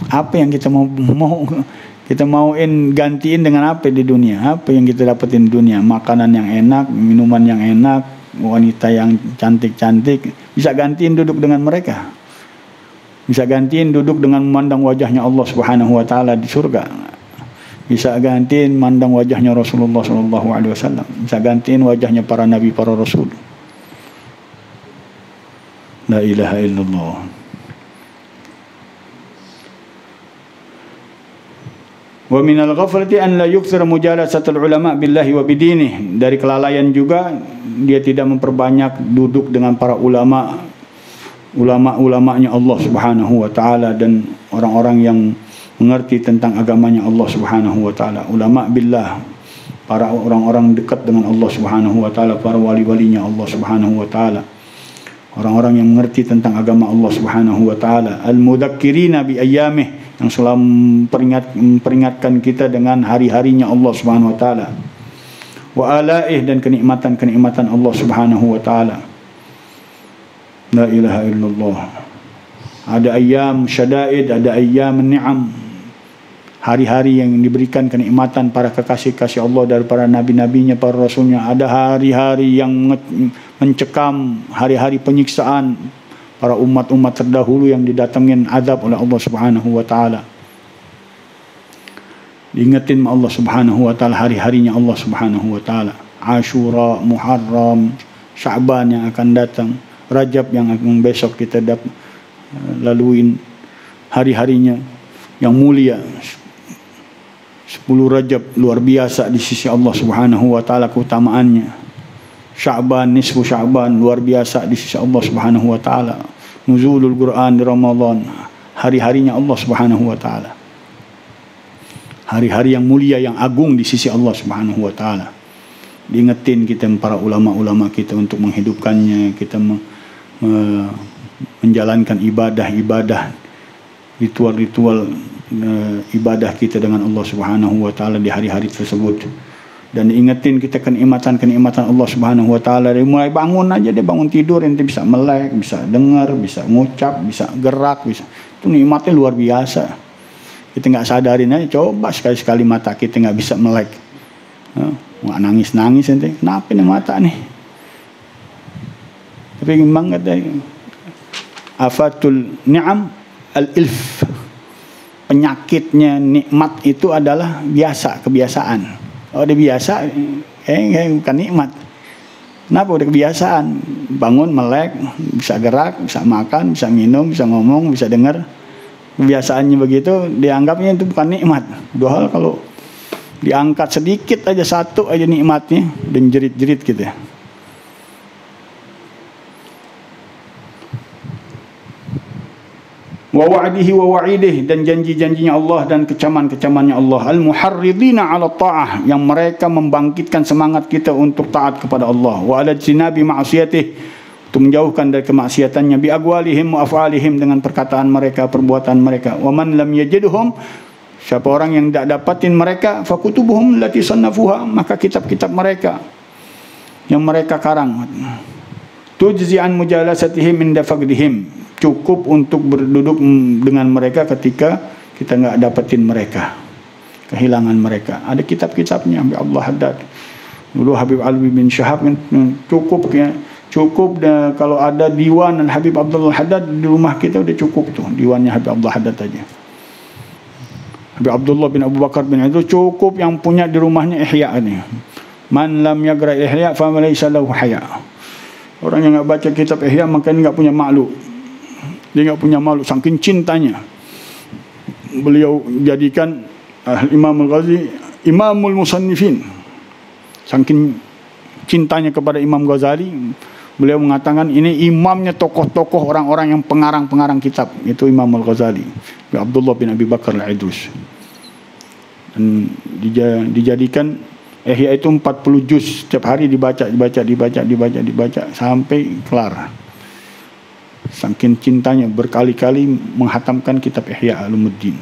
S1: Apa yang kita mauin gantiin dengan apa di dunia? Apa yang kita dapetin di dunia? Makanan yang enak, minuman yang enak, wanita yang cantik-cantik. Bisa gantiin duduk dengan mereka. Bisa gantiin duduk dengan memandang wajahnya Allah Subhanahu wa taala di surga. Bisa gantiin memandang wajahnya Rasulullah SAW. Bisa gantiin wajahnya para nabi, para rasul. La ilaha illallah. Wa minal ghaflati an la yukthir mujalasatul ulama billahi wa bidinih. Dari kelalaian juga dia tidak memperbanyak duduk dengan para ulama-ulamanya Allah Subhanahu wa taala dan orang-orang yang mengerti tentang agamanya Allah Subhanahu wa taala. Ulama billah, para orang-orang dekat dengan Allah Subhanahu wa taala, para wali-walinya Allah Subhanahu wa taala. Orang-orang yang mengerti tentang agama Allah Subhanahu wa taala, al-mudzakkirina bi ayyamih, yang selalu memperingatkan kita dengan hari-harinya Allah Subhanahu wa taala. Wa alaih, dan kenikmatan-kenikmatan Allah Subhanahu wa taala. La ilaha illallah. Ada ayyam syada'id, ada ayyam ni'am. Hari-hari yang diberikan kenikmatan para kekasih-kasih Allah dari para nabi-nabinya, para rasulnya. Ada hari-hari yang mencekam, hari-hari penyiksaan para umat-umat terdahulu yang didatengin azab oleh Allah Subhanahu wa taala. Diingetin Allah Subhanahu wa taala hari-harinya Allah Subhanahu wa taala. Asyura, Muharram, Sya'ban yang akan datang, Rajab yang akan besok kita laluin, hari-harinya yang mulia. 10 Rajab luar biasa di sisi Allah Subhanahu wa taala keutamaannya. Sya'ban, nisfu Sya'ban luar biasa di sisi Allah Subhanahu wa taala. Nuzulul Quran di Ramadan, hari-harinya Allah Subhanahu wa taala. Hari-hari yang mulia, yang agung di sisi Allah Subhanahu wa taala. Diingetin kita para ulama-ulama kita untuk menghidupkannya, kita menjalankan ibadah-ibadah, ritual-ritual ibadah kita dengan Allah Subhanahu wa taala di hari-hari tersebut. Dan diingetin kita kenikmatan-kenikmatan Allah Subhanahu wa taala. Dari mulai bangun aja, dia bangun tidur ente bisa melek, bisa dengar, bisa ngucap, bisa gerak, bisa. Itu nikmatnya luar biasa. Kita enggak sadarin aja, coba sekali-sekali mata kita enggak bisa melek. Nggak nangis-nangis ente. Kenapa nih mata nih? Tapi banget deh. Afatul ni'am al-ilf. Penyakitnya nikmat itu adalah biasa, kebiasaan. Kalau dia biasa, bukan nikmat. Kenapa? Udah kebiasaan. Bangun melek, bisa gerak, bisa makan, bisa minum, bisa ngomong, bisa dengar. Kebiasaannya begitu, dianggapnya itu bukan nikmat. Dua hal kalau diangkat sedikit aja, satu aja nikmatnya, dan jerit-jerit gitu ya. Wa wa'dihi wa wa'idih, dan janji-janjinya Allah dan kecaman-kecamannya Allah. Al-muharridina 'ala ta'ah, yang mereka membangkitkan semangat kita untuk taat kepada Allah. Wa 'ala jinabi ma'siyatih, untuk menjauhkan dari kemaksiatannya. Bi aqwalihim wa af'alihim, dengan perkataan mereka, perbuatan mereka. Wa man lam yajidhum, siapa orang yang tidak dapatin mereka, fa kutubuhum allati sannafuha, maka kitab-kitab mereka yang mereka karang. Tujzi an mujalasatihim inda faqdihim, cukup untuk berduduk dengan mereka ketika kita nggak dapetin mereka, kehilangan mereka. Ada kitab-kitabnya Habib Abdullah Haddad. Dulu Habib Alwi bin Syahab cukup ya, cukup kalau ada diwan Habib Abdullah Haddad di rumah kita udah cukup tuh, diwannya Habib Abdullah Haddad aja. Habib Abdullah bin Abu Bakar bin itu cukup yang punya di rumahnya Ihya ini. Man lam yagra Ihya fa laysa lahu haya. Orang yang nggak baca kitab Ihya makanya nggak punya malu. Dia nggak punya malu, saking cintanya. Beliau jadikan Imam Al-Ghazali Imamul Musannifin. Saking cintanya kepada Imam Ghazali, beliau mengatakan ini imamnya tokoh-tokoh orang-orang yang pengarang-pengarang kitab. Itu Imam Al-Ghazali, Abdullah bin Abi Bakar Al-Idrus. Dan dijadikan Ihya itu 40 juz, setiap hari dibaca sampai kelar. Saking cintanya berkali-kali menghatamkan kitab Ihya Ulumuddin.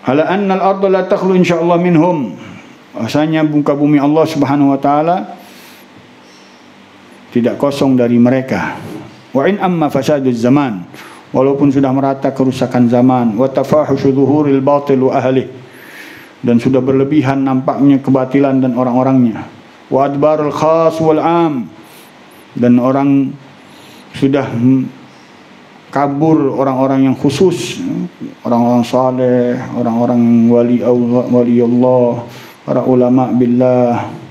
S1: Ala anna al-ardha la takhlu insyaallah minhum. Bahasanya muka bumi Allah Subhanahu wa taala tidak kosong dari mereka. Wa in amma fasaduz zaman, walaupun sudah merata kerusakan zaman, wa tafahushu dhuhuril batil wa ahli, dan sudah berlebihan nampaknya kebatilan dan orang-orangnya. Wa adbarul khas wal am, dan orang sudah kabur orang-orang yang khusus, orang-orang saleh, orang-orang wali Allah, para ulama billah.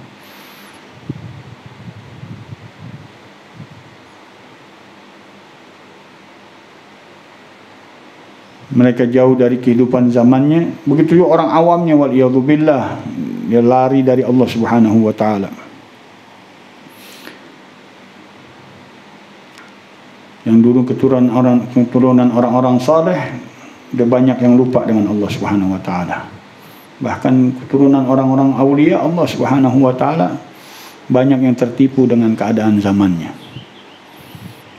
S1: Mereka jauh dari kehidupan zamannya. Begitu juga orang awamnya, waliyadzubillah, dia lari dari Allah Subhanahu wa taala. Yang dulu keturunan orang-orang saleh, dia banyak yang lupa dengan Allah Subhanahu wa taala. Bahkan keturunan orang-orang aulia Allah Subhanahu wa taala banyak yang tertipu dengan keadaan zamannya.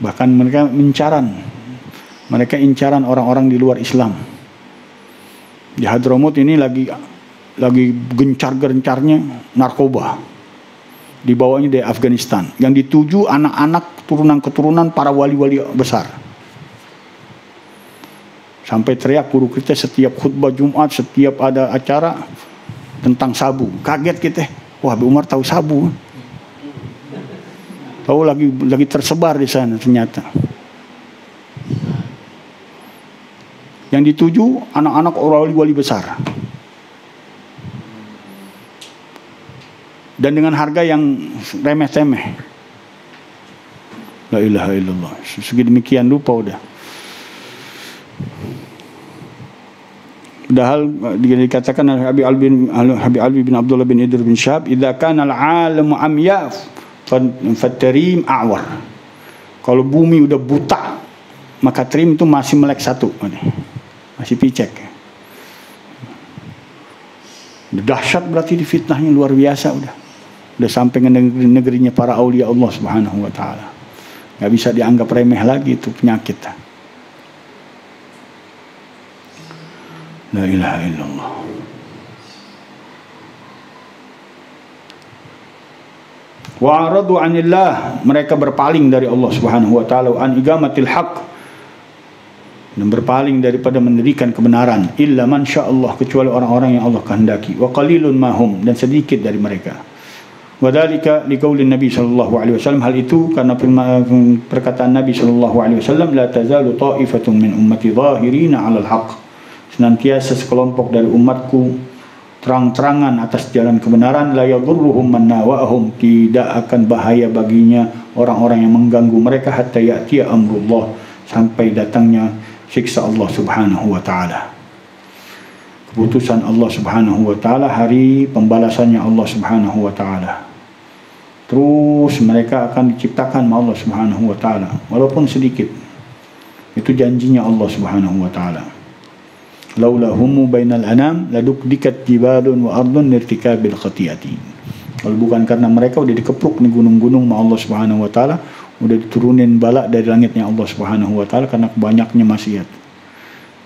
S1: Bahkan mereka incaran orang-orang di luar Islam. Di Hadramut ini lagi gencar-gencarnya narkoba. Dibawanya dari Afghanistan. Yang dituju anak-anak keturunan para wali-wali besar. Sampai teriak guru kita setiap khutbah Jumat, setiap ada acara tentang sabu. Kaget kita. Wah, Habib Umar tahu sabu. Tahu lagi tersebar di sana ternyata. Yang dituju anak-anak wali-wali besar. Dan dengan harga yang remeh-temeh. La ilaha illallah. Segi demikian lupa udah. Padahal dikatakan Habib Alwi bin Abdullah bin Idris bin Syahab, idza kana al-'alamu amya fat-tarim a'war. Kalau bumi udah buta, maka trim itu masih melek satu, masih picek. Dahsyat berarti fitnahnya luar biasa udah sampai ke negerinya para aulia Allah Subhanahu wa taala. Enggak bisa dianggap remeh lagi itu penyakit. La ilaha illallah. Wa aradu 'anillah, mereka berpaling dari Allah Subhanahu wa taala, an igamatil haqq, dan berpaling daripada mendirikan kebenaran. Illa man sya'allah, kecuali orang-orang yang Allah kehendaki. Wa qalilun mahum, dan sedikit dari mereka. Wa dzalika liqaulin Nabi sallallahu alaihi wasallam, hal itu karena perkataan Nabi sallallahu alaihi wasallam, la tazalu ta'ifatun min ummati zahirina 'alal haqq, senantiasa sekelompok dari umatku terang-terangan atas jalan kebenaran, la yadurruhum man nawahum, tidak akan bahaya baginya orang-orang yang mengganggu mereka, hatta ya'tiya amrullah, sampai datangnya siksa Allah Subhanahu wa taala. Keputusan Allah Subhanahu wa taala, hari pembalasannya Allah Subhanahu wa taala. Terus mereka akan diciptakan oleh Allah Subhanahu wa taala walaupun sedikit. Itu janjinya Allah Subhanahu wa taala. Laula humu bainal anam ladukdikat jibalun wa ardun nirtikabil khati'ati. Kalau bukan karena mereka udah dikepruk nih gunung-gunung sama Allah Subhanahu wa taala, udah diturunin bala dari langitnya Allah Subhanahu wa taala karena banyaknya maksiat,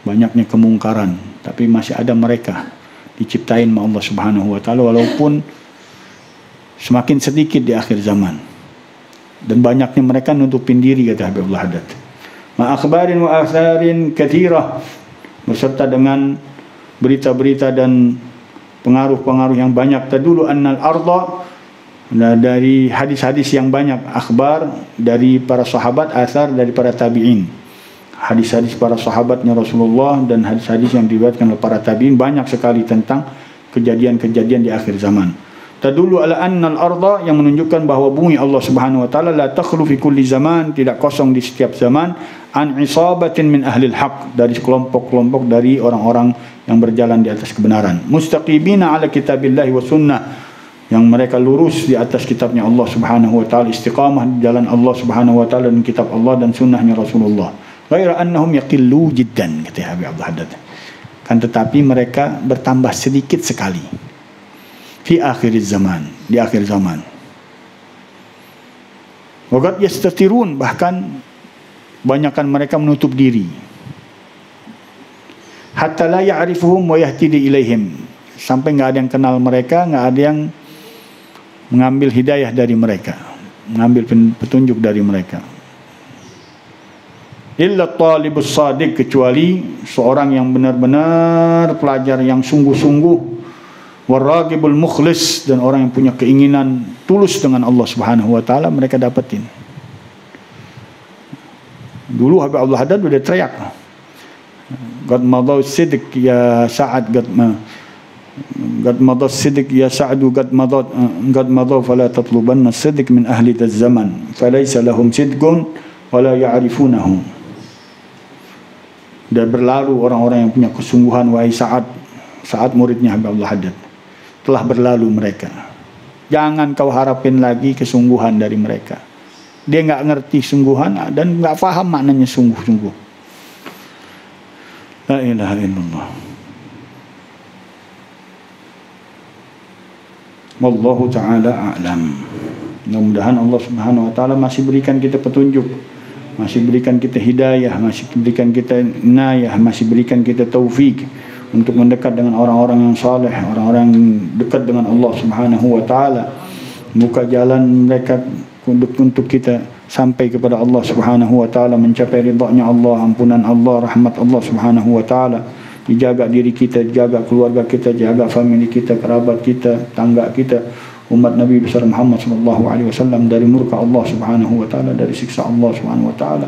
S1: banyaknya kemungkaran, tapi masih ada mereka diciptain sama Allah Subhanahu wa taala walaupun semakin sedikit di akhir zaman. Dan banyaknya mereka nutupin diri, kata Habibullah Haddad. Ma akhbarin wa atharin katsirah, beserta dengan berita-berita dan pengaruh-pengaruh yang banyak. Tadulu annal arda, dari hadis-hadis yang banyak, akhbar dari para sahabat, athar dari para tabi'in. Hadis-hadis para sahabatnya Rasulullah dan hadis-hadis yang diriwayatkan oleh para tabi'in banyak sekali tentang kejadian-kejadian di akhir zaman. Tadulu ala annal arda, yang menunjukkan bahwa bumi Allah Subhanahu wa taala la takhlu fi kulli zaman, tidak kosong di setiap zaman, an isabatin min ahlil haq, dari kelompok-kelompok dari orang-orang yang berjalan di atas kebenaran, mustaqimina ala kitabillahi wa sunnah, yang mereka lurus di atas kitabnya Allah Subhanahu wa taala, istiqamah di jalan Allah Subhanahu wa taala dan kitab Allah dan sunnahnya Rasulullah. Ghaira annahum yaqillu jiddan, kata Habib Abdul Haddad. Kan tetapi mereka bertambah sedikit sekali. Fi akhir zaman, di akhir zaman. Waqad yastatirun, bahkan banyakkan mereka menutup diri. Hatta la ya'rifuhum wa yahtidi ilaihim, sampai enggak ada yang kenal mereka, enggak ada yang mengambil hidayah dari mereka, mengambil petunjuk dari mereka. Illa talibus sadiq, kecuali seorang yang benar-benar pelajar yang sungguh-sungguh, waragibul mukhlis, dan orang yang punya keinginan tulus dengan Allah Subhanahu wa taala, mereka dapetin. Dulu Habib Abdul Haddad udah teriak, qad madau sidq ya Sa'ad, qad madau sidq ya Sa'adu, qad madau fala tatlubanna sidq min ahli az-zaman falaysa lahum sidqun wala ya'rifunahu. Dan berlalu orang-orang yang punya kesungguhan, wahai Sa'ad muridnya Habib Abdul Haddad, telah berlalu mereka. Jangan kau harapin lagi kesungguhan dari mereka. Dia enggak ngerti sungguhan dan enggak faham maknanya sungguh-sungguh. La ilaha illallah. Wallahu ta'ala a'lam. Mudah-mudahan Allah Subhanahu wa taala masih berikan kita petunjuk, masih berikan kita hidayah, masih berikan kita inayah, masih berikan kita taufik untuk mendekat dengan orang-orang yang saleh, orang-orang yang dekat dengan Allah Subhanahu wa taala. Buka jalan mereka untuk kita sampai kepada Allah Subhanahu wa taala, mencapai ridha-Nya Allah, ampunan Allah, rahmat Allah Subhanahu wa taala. Dijaga diri kita, jaga keluarga kita, jaga famili kita, kerabat kita, tangga kita, umat Nabi besar Muhammad sallallahu alaihi wasallam dari murka Allah Subhanahu wa taala, dari siksa Allah Subhanahu wa taala,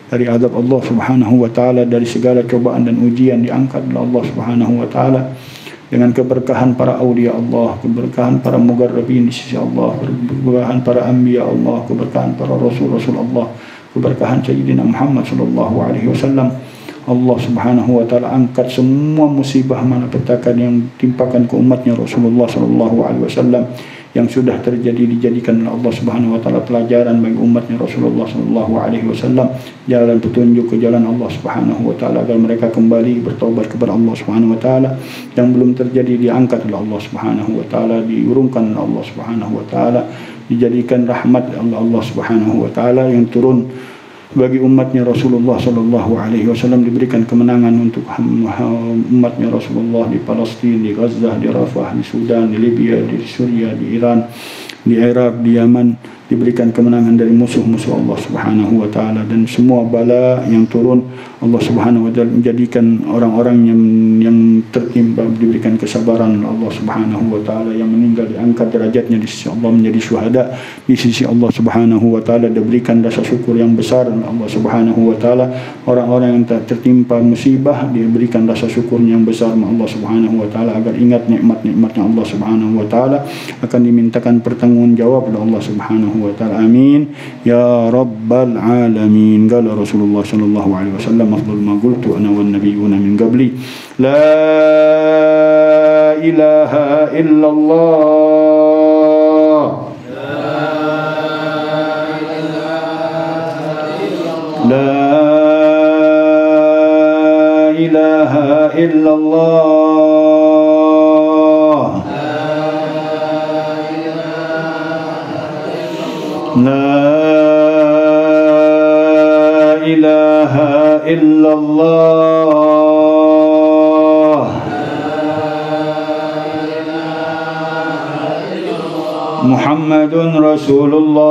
S1: dari azab Allah Subhanahu wa taala, dari segala cobaan dan ujian diangkat oleh Allah Subhanahu wa taala dengan keberkahan para aulia Allah, keberkahan para mugarrabin di sisi Allah, keberkahan para anbiya Allah, keberkahan para rasul-rasul Allah, keberkahan Sayyidina Muhammad sallallahu alaihi wasallam. Allah Subhanahu wa taala angkat semua musibah malapetaka yang timpakan ke umatnya Rasulullah sallallahu alaihi wasallam yang sudah terjadi, dijadikan oleh Allah Subhanahu wa taala pelajaran bagi umatnya Rasulullah sallallahu alaihi wasallam, jalan petunjuk ke jalan Allah Subhanahu wa taala agar mereka kembali bertaubat kepada Allah Subhanahu wa taala. Yang belum terjadi diangkat oleh Allah Subhanahu wa taala, diurungkan oleh Allah Subhanahu wa taala, dijadikan rahmat oleh Allah Subhanahu wa taala yang turun bagi umatnya Rasulullah sallallahu alaihi wasallam, diberikan kemenangan untuk umatnya Rasulullah di Palestina, di Gaza, di Rafah, di Sudan, di Libya, di Syria, di Iran, di Iraq, di Yaman, diberikan kemenangan dari musuh-musuh Allah Subhanahu wa taala, dan semua bala yang turun Allah Subhanahu wa taala menjadikan orang-orang yang tertimpa diberikan kesabaran Allah Subhanahu wa taala, yang meninggal diangkat derajatnya di sisi Allah menjadi syuhada di sisi Allah Subhanahu wa taala, diberikan rasa syukur yang besar Allah Subhanahu wa taala. Orang-orang yang tertimpa musibah diberikan rasa syukur yang besar Allah Subhanahu wa taala, agar ingat nikmat-nikmatnya Allah Subhanahu wa taala, akan dimintakan pertanggungjawab oleh Allah Subhanahu wa taala. Amin ya rabbal alamin. Qala Rasulullah sallallahu alaihi wasallam, afdal ma qultu ana wan nabiyyuna min qabli, la ilaha illallah, la ilaha illallah, la ilaha illallah, Muhammadun Rasulullah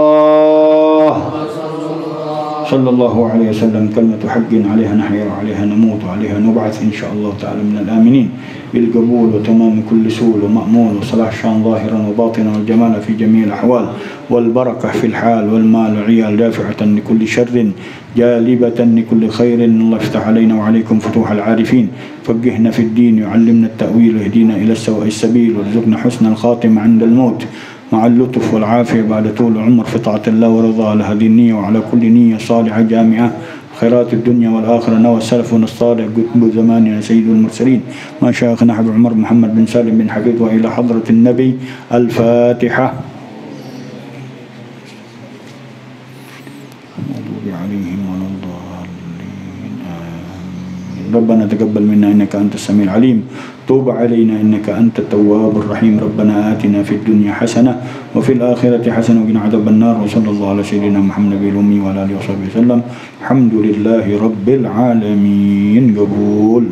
S1: sallallahu alaihi wasallam. Kalimatu haqqin 'alaiha nahya wa 'alaiha namut wa 'alaiha nub'ath insyaallah ta'ala minal aminin bil qabul wa tamam kulli sul wa ma'mun wa salah shan zahiran wa batinan wal jamal fi jami' al ahwal wal barakah fil hal wal mal wal 'iyal dafi'atan li kulli sharrin jalibatan li kulli khairin. Allah iftah 'alaina wa 'alaikum futuhal 'arifin, faqqihna fid din, yu'allimna at-ta'wil, wahdina ila as-sawa'is sabil, warzuqna husnal khatimah 'inda al-maut مع اللطف والعافية بعد طول العمر في طاعة الله ورضا. على هذه النية وعلى كل نية صالحة جامعة خيرات الدنيا والآخرة. نوى سلفنا الصالح قطب زماننا سيد المرسلين ما شيخنا أبو عمر محمد بن سالم بن حفيظ، وإلى حضرة النبي. الفاتحة. ربنا تقبل منا إنك أنت السميع العليم، توب علينا إنك أنت التواب الرحيم. ربنا آتنا في الدنيا حسنة وفي الآخرة حسنة وقنا عذاب النار. وصلى الله على سيدنا محمد النبي الأمي وعلى آله وصحبه وسلم. الحمد لله رب العالمين. قبول.